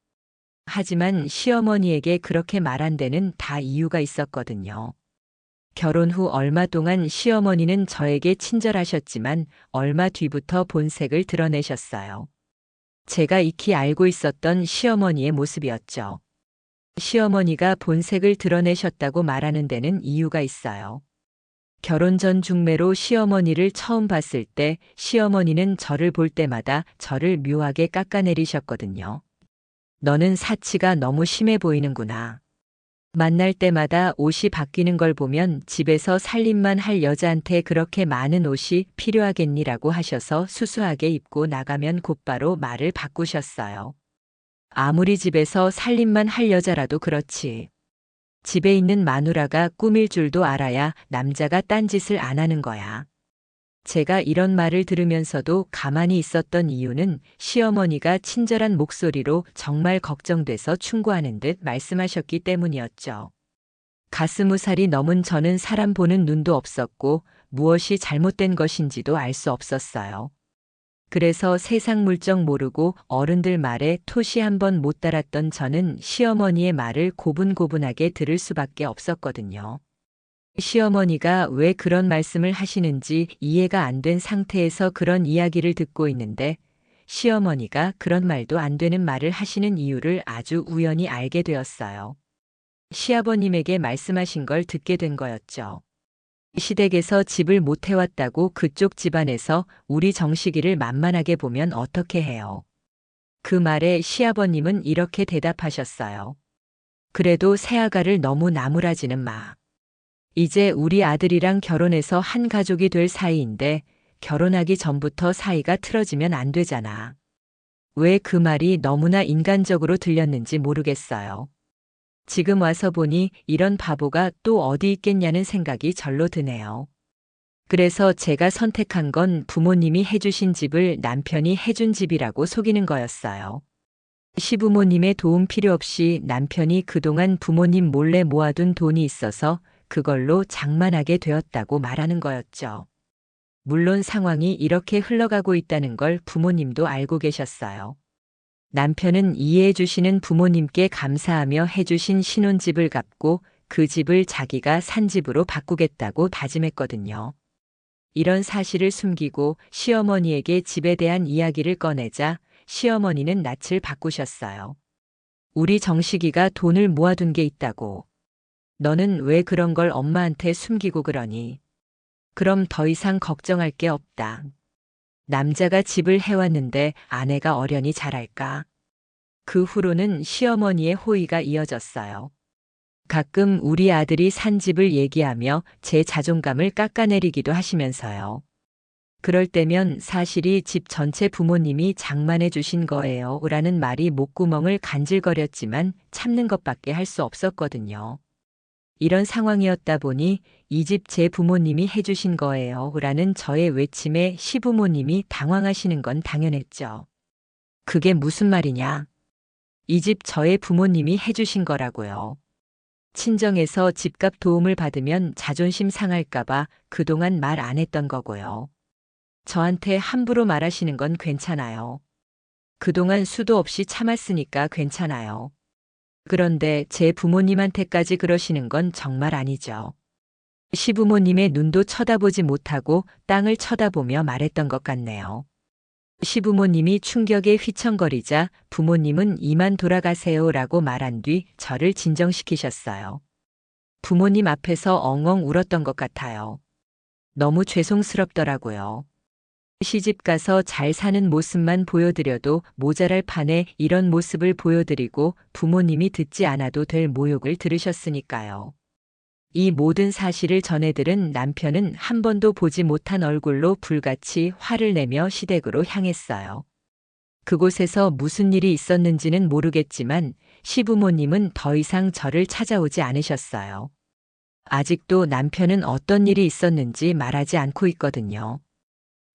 하지만 시어머니에게 그렇게 말한 데는 다 이유가 있었거든요. 결혼 후 얼마 동안 시어머니는 저에게 친절하셨지만 얼마 뒤부터 본색을 드러내셨어요. 제가 익히 알고 있었던 시어머니의 모습이었죠. 시어머니가 본색을 드러내셨다고 말하는 데는 이유가 있어요. 결혼 전 중매로 시어머니를 처음 봤을 때 시어머니는 저를 볼 때마다 저를 묘하게 깎아내리셨거든요. 너는 사치가 너무 심해 보이는구나. 만날 때마다 옷이 바뀌는 걸 보면 집에서 살림만 할 여자한테 그렇게 많은 옷이 필요하겠니라고 하셔서 수수하게 입고 나가면 곧바로 말을 바꾸셨어요. 아무리 집에서 살림만 할 여자라도 그렇지. 집에 있는 마누라가 꾸밀 줄도 알아야 남자가 딴짓을 안 하는 거야. 제가 이런 말을 들으면서도 가만히 있었던 이유는 시어머니가 친절한 목소리로 정말 걱정돼서 충고하는 듯 말씀하셨기 때문이었죠. 20살이 넘은 저는 사람 보는 눈도 없었고 무엇이 잘못된 것인지도 알 수 없었어요. 그래서 세상 물정 모르고 어른들 말에 토시 한번 못 달았던 저는 시어머니의 말을 고분고분하게 들을 수밖에 없었거든요. 시어머니가 왜 그런 말씀을 하시는지 이해가 안 된 상태에서 그런 이야기를 듣고 있는데 시어머니가 그런 말도 안 되는 말을 하시는 이유를 아주 우연히 알게 되었어요. 시아버님에게 말씀하신 걸 듣게 된 거였죠. 시댁에서 집을 못 해왔다고 그쪽 집안에서 우리 정식이를 만만하게 보면 어떻게 해요? 그 말에 시아버님은 이렇게 대답하셨어요. 그래도 새아가를 너무 나무라지는 마. 이제 우리 아들이랑 결혼해서 한 가족이 될 사이인데 결혼하기 전부터 사이가 틀어지면 안 되잖아. 왜 그 말이 너무나 인간적으로 들렸는지 모르겠어요. 지금 와서 보니 이런 바보가 또 어디 있겠냐는 생각이 절로 드네요. 그래서 제가 선택한 건 부모님이 해주신 집을 남편이 해준 집이라고 속이는 거였어요. 시부모님의 도움 필요 없이 남편이 그동안 부모님 몰래 모아둔 돈이 있어서 그걸로 장만하게 되었다고 말하는 거였죠. 물론 상황이 이렇게 흘러가고 있다는 걸 부모님도 알고 계셨어요. 남편은 이해해 주시는 부모님께 감사하며 해주신 신혼집을 갚고 그 집을 자기가 산 집으로 바꾸겠다고 다짐했거든요. 이런 사실을 숨기고 시어머니에게 집에 대한 이야기를 꺼내자 시어머니는 낯을 바꾸셨어요. 우리 정식이가 돈을 모아둔 게 있다고. 너는 왜 그런 걸 엄마한테 숨기고 그러니? 그럼 더 이상 걱정할 게 없다. 남자가 집을 해왔는데 아내가 어련히 잘할까? 그 후로는 시어머니의 호의가 이어졌어요. 가끔 우리 아들이 산 집을 얘기하며 제 자존감을 깎아내리기도 하시면서요. 그럴 때면 사실이 집 전체 부모님이 장만해 주신 거예요 라는 말이 목구멍을 간질거렸지만 참는 것밖에 할 수 없었거든요. 이런 상황이었다 보니 이 집 제 부모님이 해주신 거예요 라는 저의 외침에 시부모님이 당황하시는 건 당연했죠. 그게 무슨 말이냐? 이 집 저의 부모님이 해주신 거라고요. 친정에서 집값 도움을 받으면 자존심 상할까봐 그동안 말 안 했던 거고요. 저한테 함부로 말하시는 건 괜찮아요. 그동안 수도 없이 참았으니까 괜찮아요. 그런데 제 부모님한테까지 그러시는 건 정말 아니죠. 시부모님의 눈도 쳐다보지 못하고 땅을 쳐다보며 말했던 것 같네요. 시부모님이 충격에 휘청거리자 부모님은 이만 돌아가세요라고 말한 뒤 저를 진정시키셨어요. 부모님 앞에서 엉엉 울었던 것 같아요. 너무 죄송스럽더라고요. 시집 가서 잘 사는 모습만 보여드려도 모자랄 판에 이런 모습을 보여드리고 부모님이 듣지 않아도 될 모욕을 들으셨으니까요. 이 모든 사실을 전해들은 남편은 한 번도 보지 못한 얼굴로 불같이 화를 내며 시댁으로 향했어요. 그곳에서 무슨 일이 있었는지는 모르겠지만 시부모님은 더 이상 저를 찾아오지 않으셨어요. 아직도 남편은 어떤 일이 있었는지 말하지 않고 있거든요.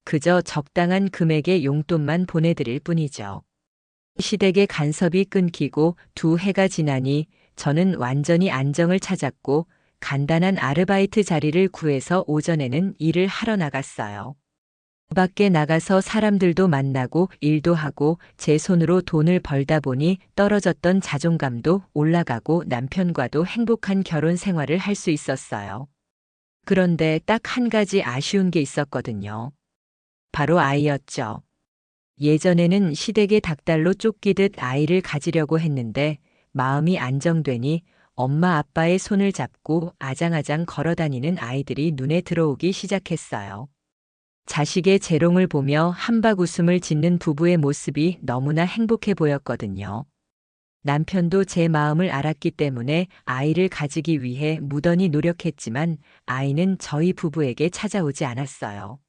그저 적당한 금액의 용돈만 보내드릴 뿐이죠. 시댁의 간섭이 끊기고 2해가 지나니 저는 완전히 안정을 찾았고 간단한 아르바이트 자리를 구해서 오전에는 일을 하러 나갔어요. 밖에 나가서 사람들도 만나고 일도 하고 제 손으로 돈을 벌다 보니 떨어졌던 자존감도 올라가고 남편과도 행복한 결혼 생활을 할 수 있었어요. 그런데 딱 한 가지 아쉬운 게 있었거든요. 바로 아이였죠. 예전에는 시댁의 닭달로 쫓기듯 아이를 가지려고 했는데 마음이 안정되니 엄마 아빠의 손을 잡고 아장아장 걸어다니는 아이들이 눈에 들어오기 시작했어요. 자식의 재롱을 보며 한박 웃음을 짓는 부부의 모습이 너무나 행복해 보였거든요. 남편도 제 마음을 알았기 때문에 아이를 가지기 위해 무던히 노력했지만 아이는 저희 부부에게 찾아오지 않았어요.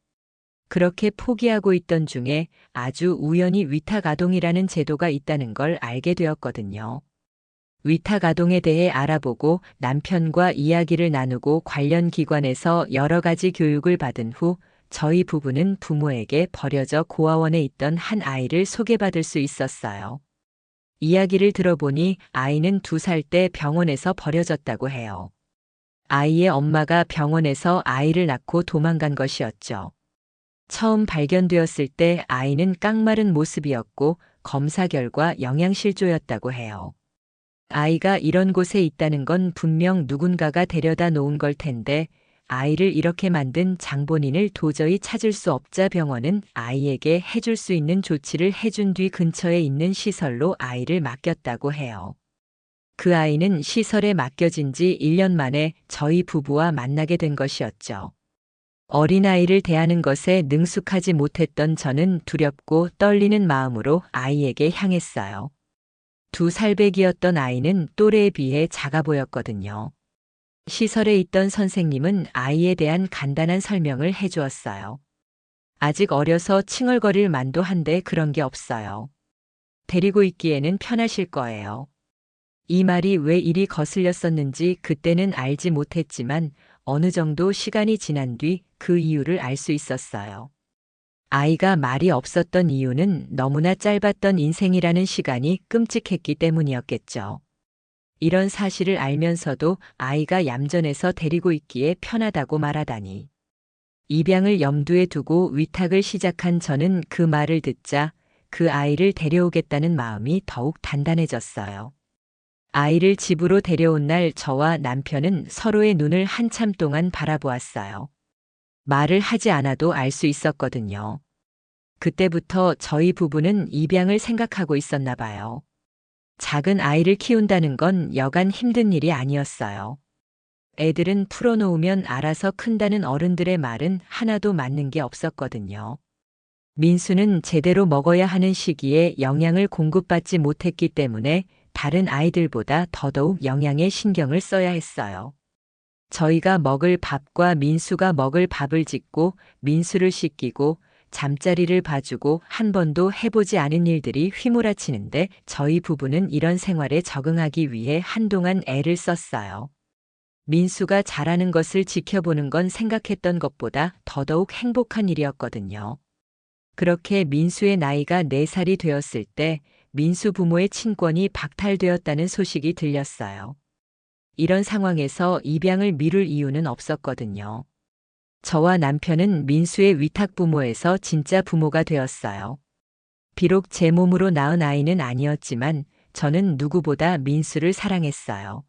그렇게 포기하고 있던 중에 아주 우연히 위탁아동이라는 제도가 있다는 걸 알게 되었거든요. 위탁아동에 대해 알아보고 남편과 이야기를 나누고 관련 기관에서 여러 가지 교육을 받은 후 저희 부부는 부모에게 버려져 고아원에 있던 한 아이를 소개받을 수 있었어요. 이야기를 들어보니 아이는 2살 때 병원에서 버려졌다고 해요. 아이의 엄마가 병원에서 아이를 낳고 도망간 것이었죠. 처음 발견되었을 때 아이는 깡마른 모습이었고 검사 결과 영양실조였다고 해요. 아이가 이런 곳에 있다는 건 분명 누군가가 데려다 놓은 걸 텐데 아이를 이렇게 만든 장본인을 도저히 찾을 수 없자 병원은 아이에게 해줄 수 있는 조치를 해준 뒤 근처에 있는 시설로 아이를 맡겼다고 해요. 그 아이는 시설에 맡겨진 지 1년 만에 저희 부부와 만나게 된 것이었죠. 어린아이를 대하는 것에 능숙하지 못했던 저는 두렵고 떨리는 마음으로 아이에게 향했어요. 2살배기였던 아이는 또래에 비해 작아 보였거든요. 시설에 있던 선생님은 아이에 대한 간단한 설명을 해주었어요. 아직 어려서 칭얼거릴 만도 한데 그런 게 없어요. 데리고 있기에는 편하실 거예요. 이 말이 왜 이리 거슬렸었는지 그때는 알지 못했지만 어느 정도 시간이 지난 뒤 그 이유를 알 수 있었어요. 아이가 말이 없었던 이유는 너무나 짧았던 인생이라는 시간이 끔찍했기 때문이었겠죠. 이런 사실을 알면서도 아이가 얌전해서 데리고 있기에 편하다고 말하다니. 입양을 염두에 두고 위탁을 시작한 저는 그 말을 듣자 그 아이를 데려오겠다는 마음이 더욱 단단해졌어요. 아이를 집으로 데려온 날 저와 남편은 서로의 눈을 한참 동안 바라보았어요. 말을 하지 않아도 알 수 있었거든요. 그때부터 저희 부부는 입양을 생각하고 있었나 봐요. 작은 아이를 키운다는 건 여간 힘든 일이 아니었어요. 애들은 풀어놓으면 알아서 큰다는 어른들의 말은 하나도 맞는 게 없었거든요. 민수는 제대로 먹어야 하는 시기에 영양을 공급받지 못했기 때문에 다른 아이들보다 더더욱 영양에 신경을 써야 했어요. 저희가 먹을 밥과 민수가 먹을 밥을 짓고 민수를 씻기고 잠자리를 봐주고 한 번도 해보지 않은 일들이 휘몰아치는데 저희 부부는 이런 생활에 적응하기 위해 한동안 애를 썼어요. 민수가 자라는 것을 지켜보는 건 생각했던 것보다 더더욱 행복한 일이었거든요. 그렇게 민수의 나이가 4살이 되었을 때 민수 부모의 친권이 박탈되었다는 소식이 들렸어요. 이런 상황에서 입양을 미룰 이유는 없었거든요. 저와 남편은 민수의 위탁 부모에서 진짜 부모가 되었어요. 비록 제 몸으로 낳은 아이는 아니었지만 저는 누구보다 민수를 사랑했어요.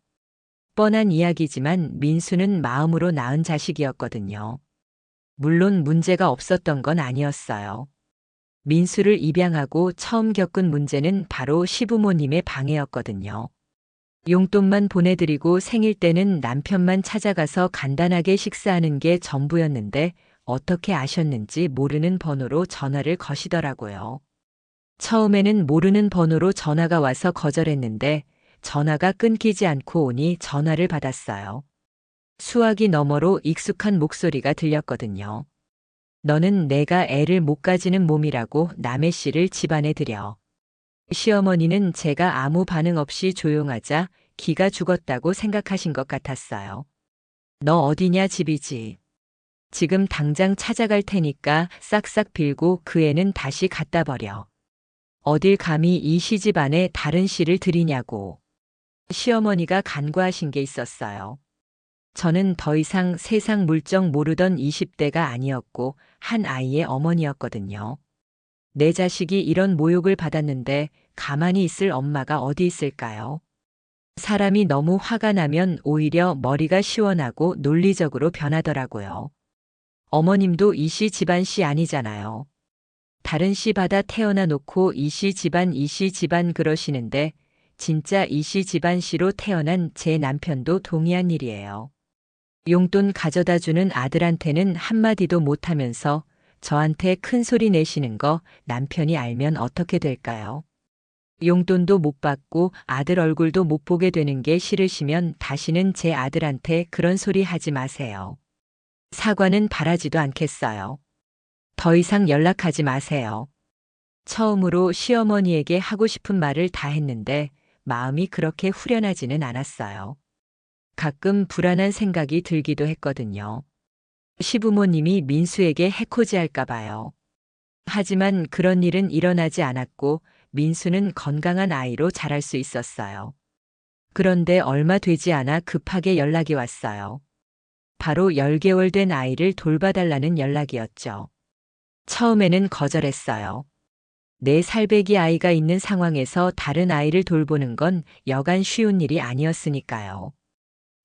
뻔한 이야기지만 민수는 마음으로 낳은 자식이었거든요. 물론 문제가 없었던 건 아니었어요. 민수를 입양하고 처음 겪은 문제는 바로 시부모님의 방해였거든요. 용돈만 보내드리고 생일 때는 남편만 찾아가서 간단하게 식사하는 게 전부였는데 어떻게 아셨는지 모르는 번호로 전화를 거시더라고요. 처음에는 모르는 번호로 전화가 와서 거절했는데 전화가 끊기지 않고 오니 전화를 받았어요. 수화기 너머로 익숙한 목소리가 들렸거든요. 너는 내가 애를 못 가지는 몸이라고 남의 씨를 집안에 들여. 시어머니는 제가 아무 반응 없이 조용하자 기가 죽었다고 생각하신 것 같았어요. 너 어디냐 집이지. 지금 당장 찾아갈 테니까 싹싹 빌고 그 애는 다시 갖다 버려. 어딜 감히 이 시집 안에 다른 씨를 들이냐고. 시어머니가 간과하신 게 있었어요. 저는 더 이상 세상 물정 모르던 20대가 아니었고 한 아이의 어머니였거든요. 내 자식이 이런 모욕을 받았는데 가만히 있을 엄마가 어디 있을까요? 사람이 너무 화가 나면 오히려 머리가 시원하고 논리적으로 변하더라고요. 어머님도 이씨 집안 씨 아니잖아요. 다른 씨 받아 태어나 놓고 이씨 집안 그러시는데 진짜 이씨 집안 씨로 태어난 제 남편도 동의한 일이에요. 용돈 가져다 주는 아들한테는 한마디도 못하면서 저한테 큰 소리 내시는 거 남편이 알면 어떻게 될까요? 용돈도 못 받고 아들 얼굴도 못 보게 되는 게 싫으시면 다시는 제 아들한테 그런 소리 하지 마세요. 사과는 바라지도 않겠어요. 더 이상 연락하지 마세요. 처음으로 시어머니에게 하고 싶은 말을 다 했는데 마음이 그렇게 후련하지는 않았어요. 가끔 불안한 생각이 들기도 했거든요. 시부모님이 민수에게 해코지할까 봐요. 하지만 그런 일은 일어나지 않았고 민수는 건강한 아이로 자랄 수 있었어요. 그런데 얼마 되지 않아 급하게 연락이 왔어요. 바로 10개월 된 아이를 돌봐달라는 연락이었죠. 처음에는 거절했어요. 내 살배기 아이가 있는 상황에서 다른 아이를 돌보는 건 여간 쉬운 일이 아니었으니까요.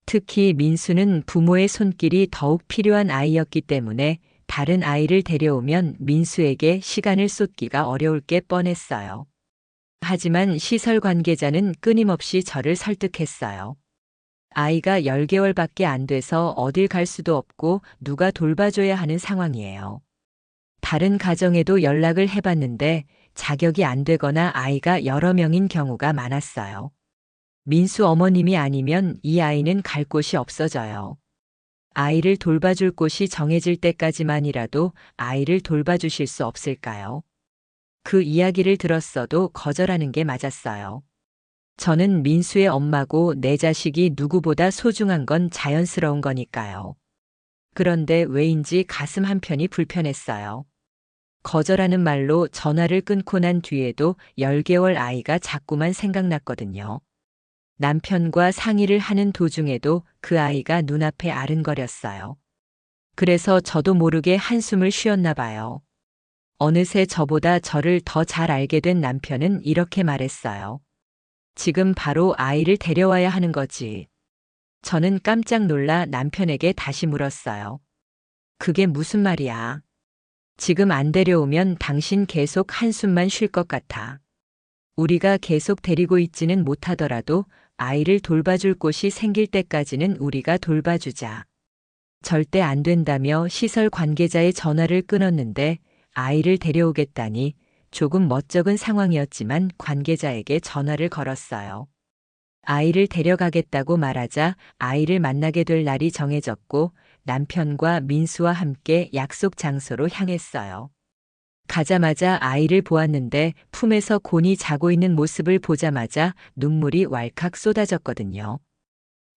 특히 민수는 부모의 손길이 더욱 필요한 아이였기 때문에 다른 아이를 데려오면 민수에게 시간을 쏟기가 어려울 게 뻔했어요. 하지만 시설 관계자는 끊임없이 저를 설득했어요. 아이가 10개월밖에 안 돼서 어딜 갈 수도 없고 누가 돌봐줘야 하는 상황이에요. 다른 가정에도 연락을 해봤는데 자격이 안 되거나 아이가 여러 명인 경우가 많았어요. 민수 어머님이 아니면 이 아이는 갈 곳이 없어져요. 아이를 돌봐줄 곳이 정해질 때까지만이라도 아이를 돌봐주실 수 없을까요? 그 이야기를 들었어도 거절하는 게 맞았어요. 저는 민수의 엄마고 내 자식이 누구보다 소중한 건 자연스러운 거니까요. 그런데 왜인지 가슴 한편이 불편했어요. 거절하는 말로 전화를 끊고 난 뒤에도 10개월 아이가 자꾸만 생각났거든요. 남편과 상의를 하는 도중에도 그 아이가 눈앞에 아른거렸어요. 그래서 저도 모르게 한숨을 쉬었나 봐요. 어느새 저보다 저를 더 잘 알게 된 남편은 이렇게 말했어요. 지금 바로 아이를 데려와야 하는 거지. 저는 깜짝 놀라 남편에게 다시 물었어요. 그게 무슨 말이야? 지금 안 데려오면 당신 계속 한숨만 쉴 것 같아. 우리가 계속 데리고 있지는 못하더라도 아이를 돌봐줄 곳이 생길 때까지는 우리가 돌봐주자. 절대 안 된다며 시설 관계자의 전화를 끊었는데 아이를 데려오겠다니 조금 멋쩍은 상황이었지만 관계자에게 전화를 걸었어요. 아이를 데려가겠다고 말하자 아이를 만나게 될 날이 정해졌고 남편과 민수와 함께 약속 장소로 향했어요. 가자마자 아이를 보았는데 품에서 곤히 자고 있는 모습을 보자마자 눈물이 왈칵 쏟아졌거든요.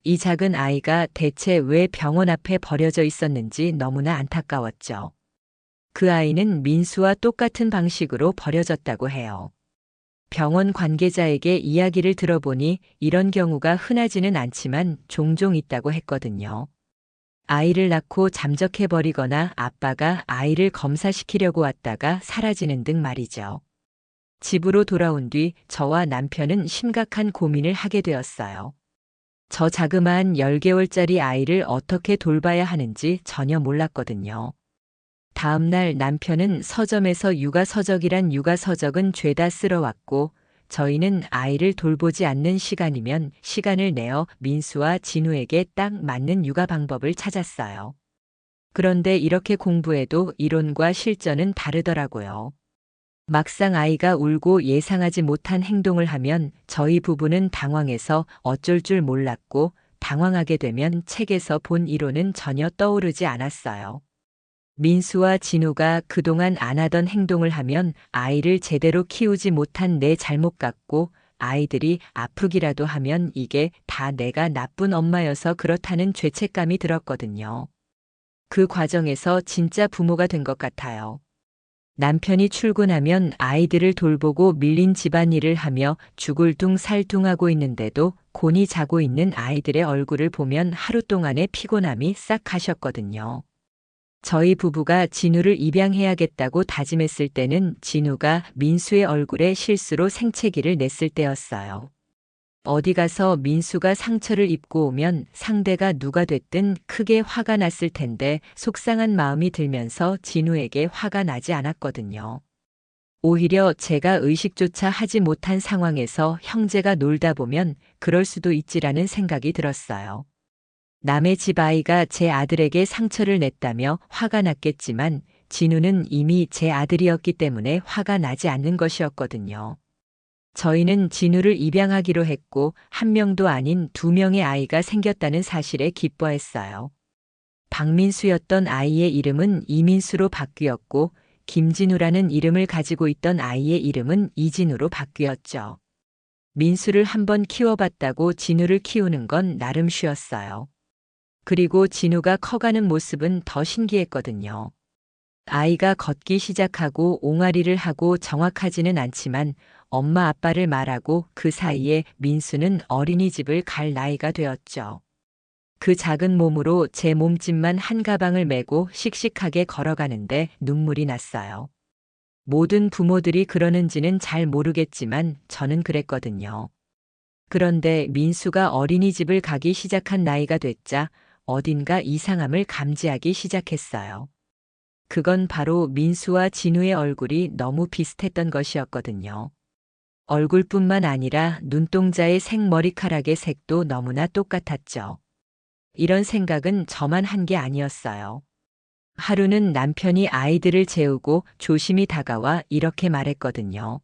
이 작은 아이가 대체 왜 병원 앞에 버려져 있었는지 너무나 안타까웠죠. 그 아이는 민수와 똑같은 방식으로 버려졌다고 해요. 병원 관계자에게 이야기를 들어보니 이런 경우가 흔하지는 않지만 종종 있다고 했거든요. 아이를 낳고 잠적해버리거나 아빠가 아이를 검사시키려고 왔다가 사라지는 등 말이죠. 집으로 돌아온 뒤 저와 남편은 심각한 고민을 하게 되었어요. 저 자그마한 10개월짜리 아이를 어떻게 돌봐야 하는지 전혀 몰랐거든요. 다음 날 남편은 서점에서 육아서적이란 육아서적은 죄다 쓸어왔고 저희는 아이를 돌보지 않는 시간이면 시간을 내어 민수와 진우에게 딱 맞는 육아 방법을 찾았어요. 그런데 이렇게 공부해도 이론과 실전은 다르더라고요. 막상 아이가 울고 예상하지 못한 행동을 하면 저희 부부는 당황해서 어쩔 줄 몰랐고 당황하게 되면 책에서 본 이론은 전혀 떠오르지 않았어요. 민수와 진우가 그동안 안 하던 행동을 하면 아이를 제대로 키우지 못한 내 잘못 같고 아이들이 아프기라도 하면 이게 다 내가 나쁜 엄마여서 그렇다는 죄책감이 들었거든요. 그 과정에서 진짜 부모가 된 것 같아요. 남편이 출근하면 아이들을 돌보고 밀린 집안일을 하며 죽을 둥 살둥하고 있는데도 곤히 자고 있는 아이들의 얼굴을 보면 하루 동안의 피곤함이 싹 가셨거든요. 저희 부부가 진우를 입양해야겠다고 다짐했을 때는 진우가 민수의 얼굴에 실수로 생채기를 냈을 때였어요. 어디 가서 민수가 상처를 입고 오면 상대가 누가 됐든 크게 화가 났을 텐데 속상한 마음이 들면서 진우에게 화가 나지 않았거든요. 오히려 제가 의식조차 하지 못한 상황에서 형제가 놀다 보면 그럴 수도 있지라는 생각이 들었어요. 남의 집 아이가 제 아들에게 상처를 냈다며 화가 났겠지만 진우는 이미 제 아들이었기 때문에 화가 나지 않는 것이었거든요. 저희는 진우를 입양하기로 했고 한 명도 아닌 두 명의 아이가 생겼다는 사실에 기뻐했어요. 박민수였던 아이의 이름은 이민수로 바뀌었고 김진우라는 이름을 가지고 있던 아이의 이름은 이진우로 바뀌었죠. 민수를 한번 키워봤다고 진우를 키우는 건 나름 쉬웠어요. 그리고 진우가 커가는 모습은 더 신기했거든요. 아이가 걷기 시작하고 옹알이를 하고 정확하지는 않지만 엄마 아빠를 말하고 그 사이에 민수는 어린이집을 갈 나이가 되었죠. 그 작은 몸으로 제 몸집만 한 가방을 메고 씩씩하게 걸어가는데 눈물이 났어요. 모든 부모들이 그러는지는 잘 모르겠지만 저는 그랬거든요. 그런데 민수가 어린이집을 가기 시작한 나이가 됐자 어딘가 이상함을 감지하기 시작했어요. 그건 바로 민수와 진우의 얼굴이 너무 비슷했던 것이었거든요. 얼굴뿐만 아니라 눈동자의 생머리카락의 색도 너무나 똑같았죠. 이런 생각은 저만 한 게 아니었어요. 하루는 남편이 아이들을 재우고 조심히 다가와 이렇게 말했거든요.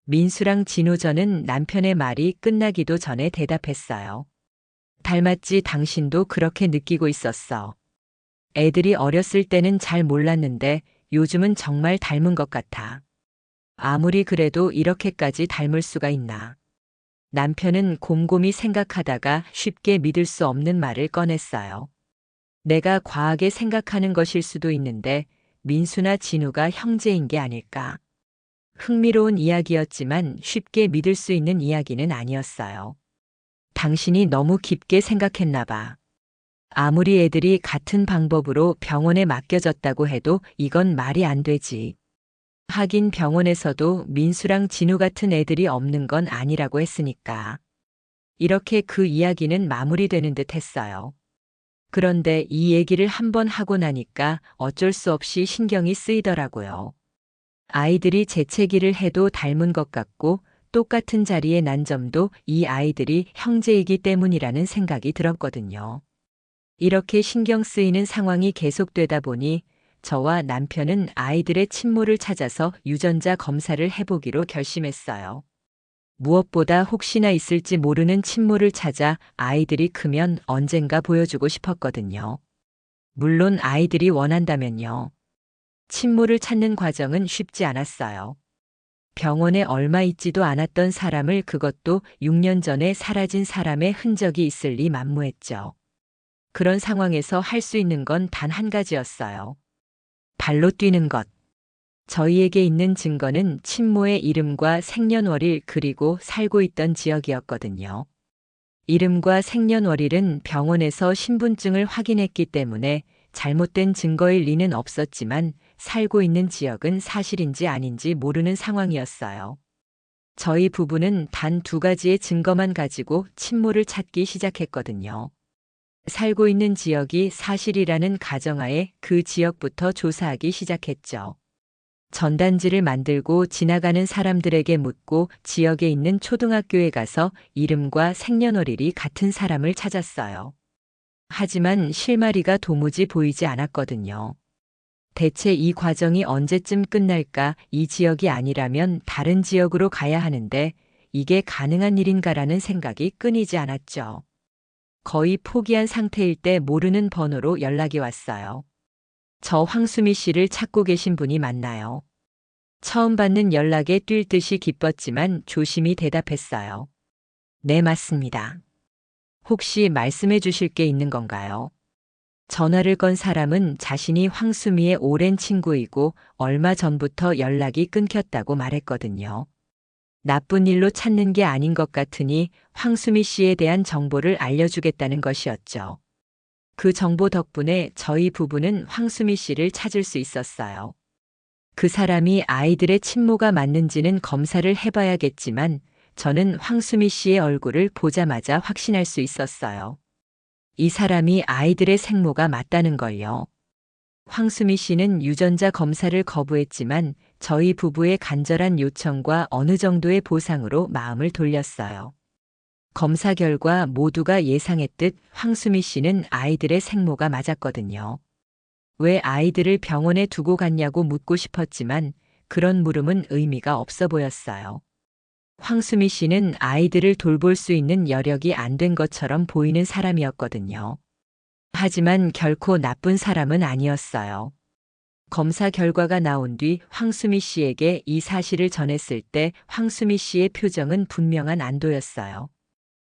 민수랑 진우. 저는 남편의 말이 끝나기도 전에 대답했어요. 닮았지. 당신도 그렇게 느끼고 있었어. 애들이 어렸을 때는 잘 몰랐는데 요즘은 정말 닮은 것 같아. 아무리 그래도 이렇게까지 닮을 수가 있나. 남편은 곰곰이 생각하다가 쉽게 믿을 수 없는 말을 꺼냈어요. 내가 과하게 생각하는 것일 수도 있는데 민수나 진우가 형제인 게 아닐까. 흥미로운 이야기였지만 쉽게 믿을 수 있는 이야기는 아니었어요. 당신이 너무 깊게 생각했나 봐. 아무리 애들이 같은 방법으로 병원에 맡겨졌다고 해도 이건 말이 안 되지. 하긴 병원에서도 민수랑 진우 같은 애들이 없는 건 아니라고 했으니까. 이렇게 그 이야기는 마무리되는 듯 했어요. 그런데 이 얘기를 한번 하고 나니까 어쩔 수 없이 신경이 쓰이더라고요. 아이들이 재채기를 해도 닮은 것 같고 똑같은 자리에 난 점도 이 아이들이 형제이기 때문이라는 생각이 들었거든요. 이렇게 신경 쓰이는 상황이 계속되다 보니 저와 남편은 아이들의 친모를 찾아서 유전자 검사를 해보기로 결심했어요. 무엇보다 혹시나 있을지 모르는 친모를 찾아 아이들이 크면 언젠가 보여주고 싶었거든요. 물론 아이들이 원한다면요. 친모를 찾는 과정은 쉽지 않았어요. 병원에 얼마 있지도 않았던 사람을, 그것도 6년 전에 사라진 사람의 흔적이 있을 리 만무했죠. 그런 상황에서 할 수 있는 건 단 한 가지였어요. 발로 뛰는 것. 저희에게 있는 증거는 친모의 이름과 생년월일 그리고 살고 있던 지역이었거든요. 이름과 생년월일은 병원에서 신분증을 확인했기 때문에 잘못된 증거일 리는 없었지만 살고 있는 지역은 사실인지 아닌지 모르는 상황이었어요. 저희 부부는 단 두 가지의 증거만 가지고 친모를 찾기 시작했거든요. 살고 있는 지역이 사실이라는 가정하에 그 지역부터 조사하기 시작했죠. 전단지를 만들고 지나가는 사람들에게 묻고 지역에 있는 초등학교에 가서 이름과 생년월일이 같은 사람을 찾았어요. 하지만 실마리가 도무지 보이지 않았거든요. 대체 이 과정이 언제쯤 끝날까? 이 지역이 아니라면 다른 지역으로 가야 하는데 이게 가능한 일인가라는 생각이 끊이지 않았죠. 거의 포기한 상태일 때 모르는 번호로 연락이 왔어요. 저 황수미 씨를 찾고 계신 분이 맞나요? 처음 받는 연락에 뛸 듯이 기뻤지만 조심히 대답했어요. 네, 맞습니다. 혹시 말씀해 주실 게 있는 건가요? 전화를 건 사람은 자신이 황수미의 오랜 친구이고 얼마 전부터 연락이 끊겼다고 말했거든요. 나쁜 일로 찾는 게 아닌 것 같으니 황수미 씨에 대한 정보를 알려주겠다는 것이었죠. 그 정보 덕분에 저희 부부는 황수미 씨를 찾을 수 있었어요. 그 사람이 아이들의 친모가 맞는지는 검사를 해봐야겠지만 저는 황수미 씨의 얼굴을 보자마자 확신할 수 있었어요. 이 사람이 아이들의 생모가 맞다는 걸요. 황수미 씨는 유전자 검사를 거부했지만 저희 부부의 간절한 요청과 어느 정도의 보상으로 마음을 돌렸어요. 검사 결과 모두가 예상했듯 황수미 씨는 아이들의 생모가 맞았거든요. 왜 아이들을 병원에 두고 갔냐고 묻고 싶었지만 그런 물음은 의미가 없어 보였어요. 황수미 씨는 아이들을 돌볼 수 있는 여력이 안 된 것처럼 보이는 사람이었거든요. 하지만 결코 나쁜 사람은 아니었어요. 검사 결과가 나온 뒤 황수미 씨에게 이 사실을 전했을 때 황수미 씨의 표정은 분명한 안도였어요.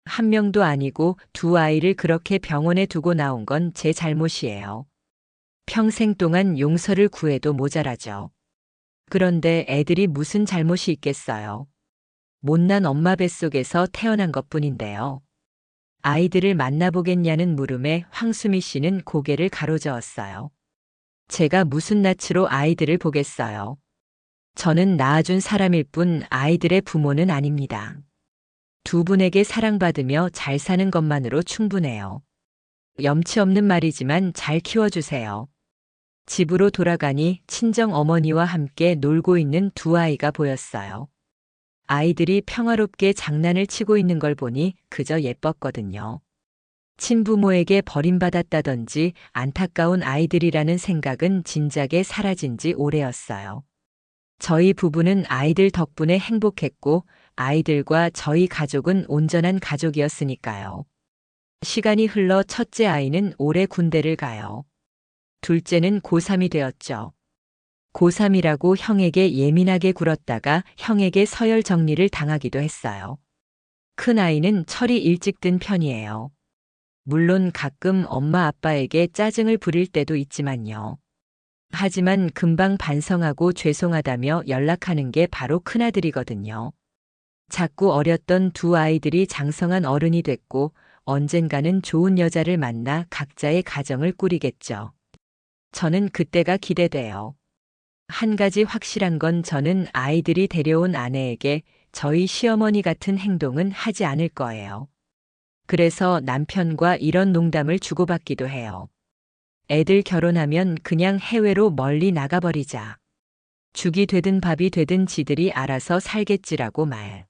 한 명도 아니고 두 아이를 그렇게 병원에 두고 나온 건 제 잘못이에요. 평생 동안 용서를 구해도 모자라죠. 그런데 애들이 무슨 잘못이 있겠어요. 못난 엄마 뱃속에서 태어난 것뿐인데요. 아이들을 만나보겠냐는 물음에 황수미 씨는 고개를 가로저었어요. 제가 무슨 낯으로 아이들을 보겠어요. 저는 낳아준 사람일 뿐 아이들의 부모는 아닙니다. 두 분에게 사랑받으며 잘 사는 것만으로 충분해요. 염치 없는 말이지만 잘 키워주세요. 집으로 돌아가니 친정 어머니와 함께 놀고 있는 두 아이가 보였어요. 아이들이 평화롭게 장난을 치고 있는 걸 보니 그저 예뻤거든요. 친부모에게 버림받았다던지 안타까운 아이들이라는 생각은 진작에 사라진 지 오래였어요. 저희 부부는 아이들 덕분에 행복했고 아이들과 저희 가족은 온전한 가족이었으니까요. 시간이 흘러 첫째 아이는 올해 군대를 가요. 둘째는 고3이 되었죠. 고3이라고 형에게 예민하게 굴었다가 형에게 서열 정리를 당하기도 했어요. 큰 아이는 철이 일찍 든 편이에요. 물론 가끔 엄마 아빠에게 짜증을 부릴 때도 있지만요. 하지만 금방 반성하고 죄송하다며 연락하는 게 바로 큰아들이거든요. 자꾸 어렸던 두 아이들이 장성한 어른이 됐고 언젠가는 좋은 여자를 만나 각자의 가정을 꾸리겠죠. 저는 그때가 기대돼요. 한 가지 확실한 건 저는 아이들이 데려온 아내에게 저희 시어머니 같은 행동은 하지 않을 거예요. 그래서 남편과 이런 농담을 주고받기도 해요. 애들 결혼하면 그냥 해외로 멀리 나가버리자. 죽이 되든 밥이 되든 지들이 알아서 살겠지라고 말.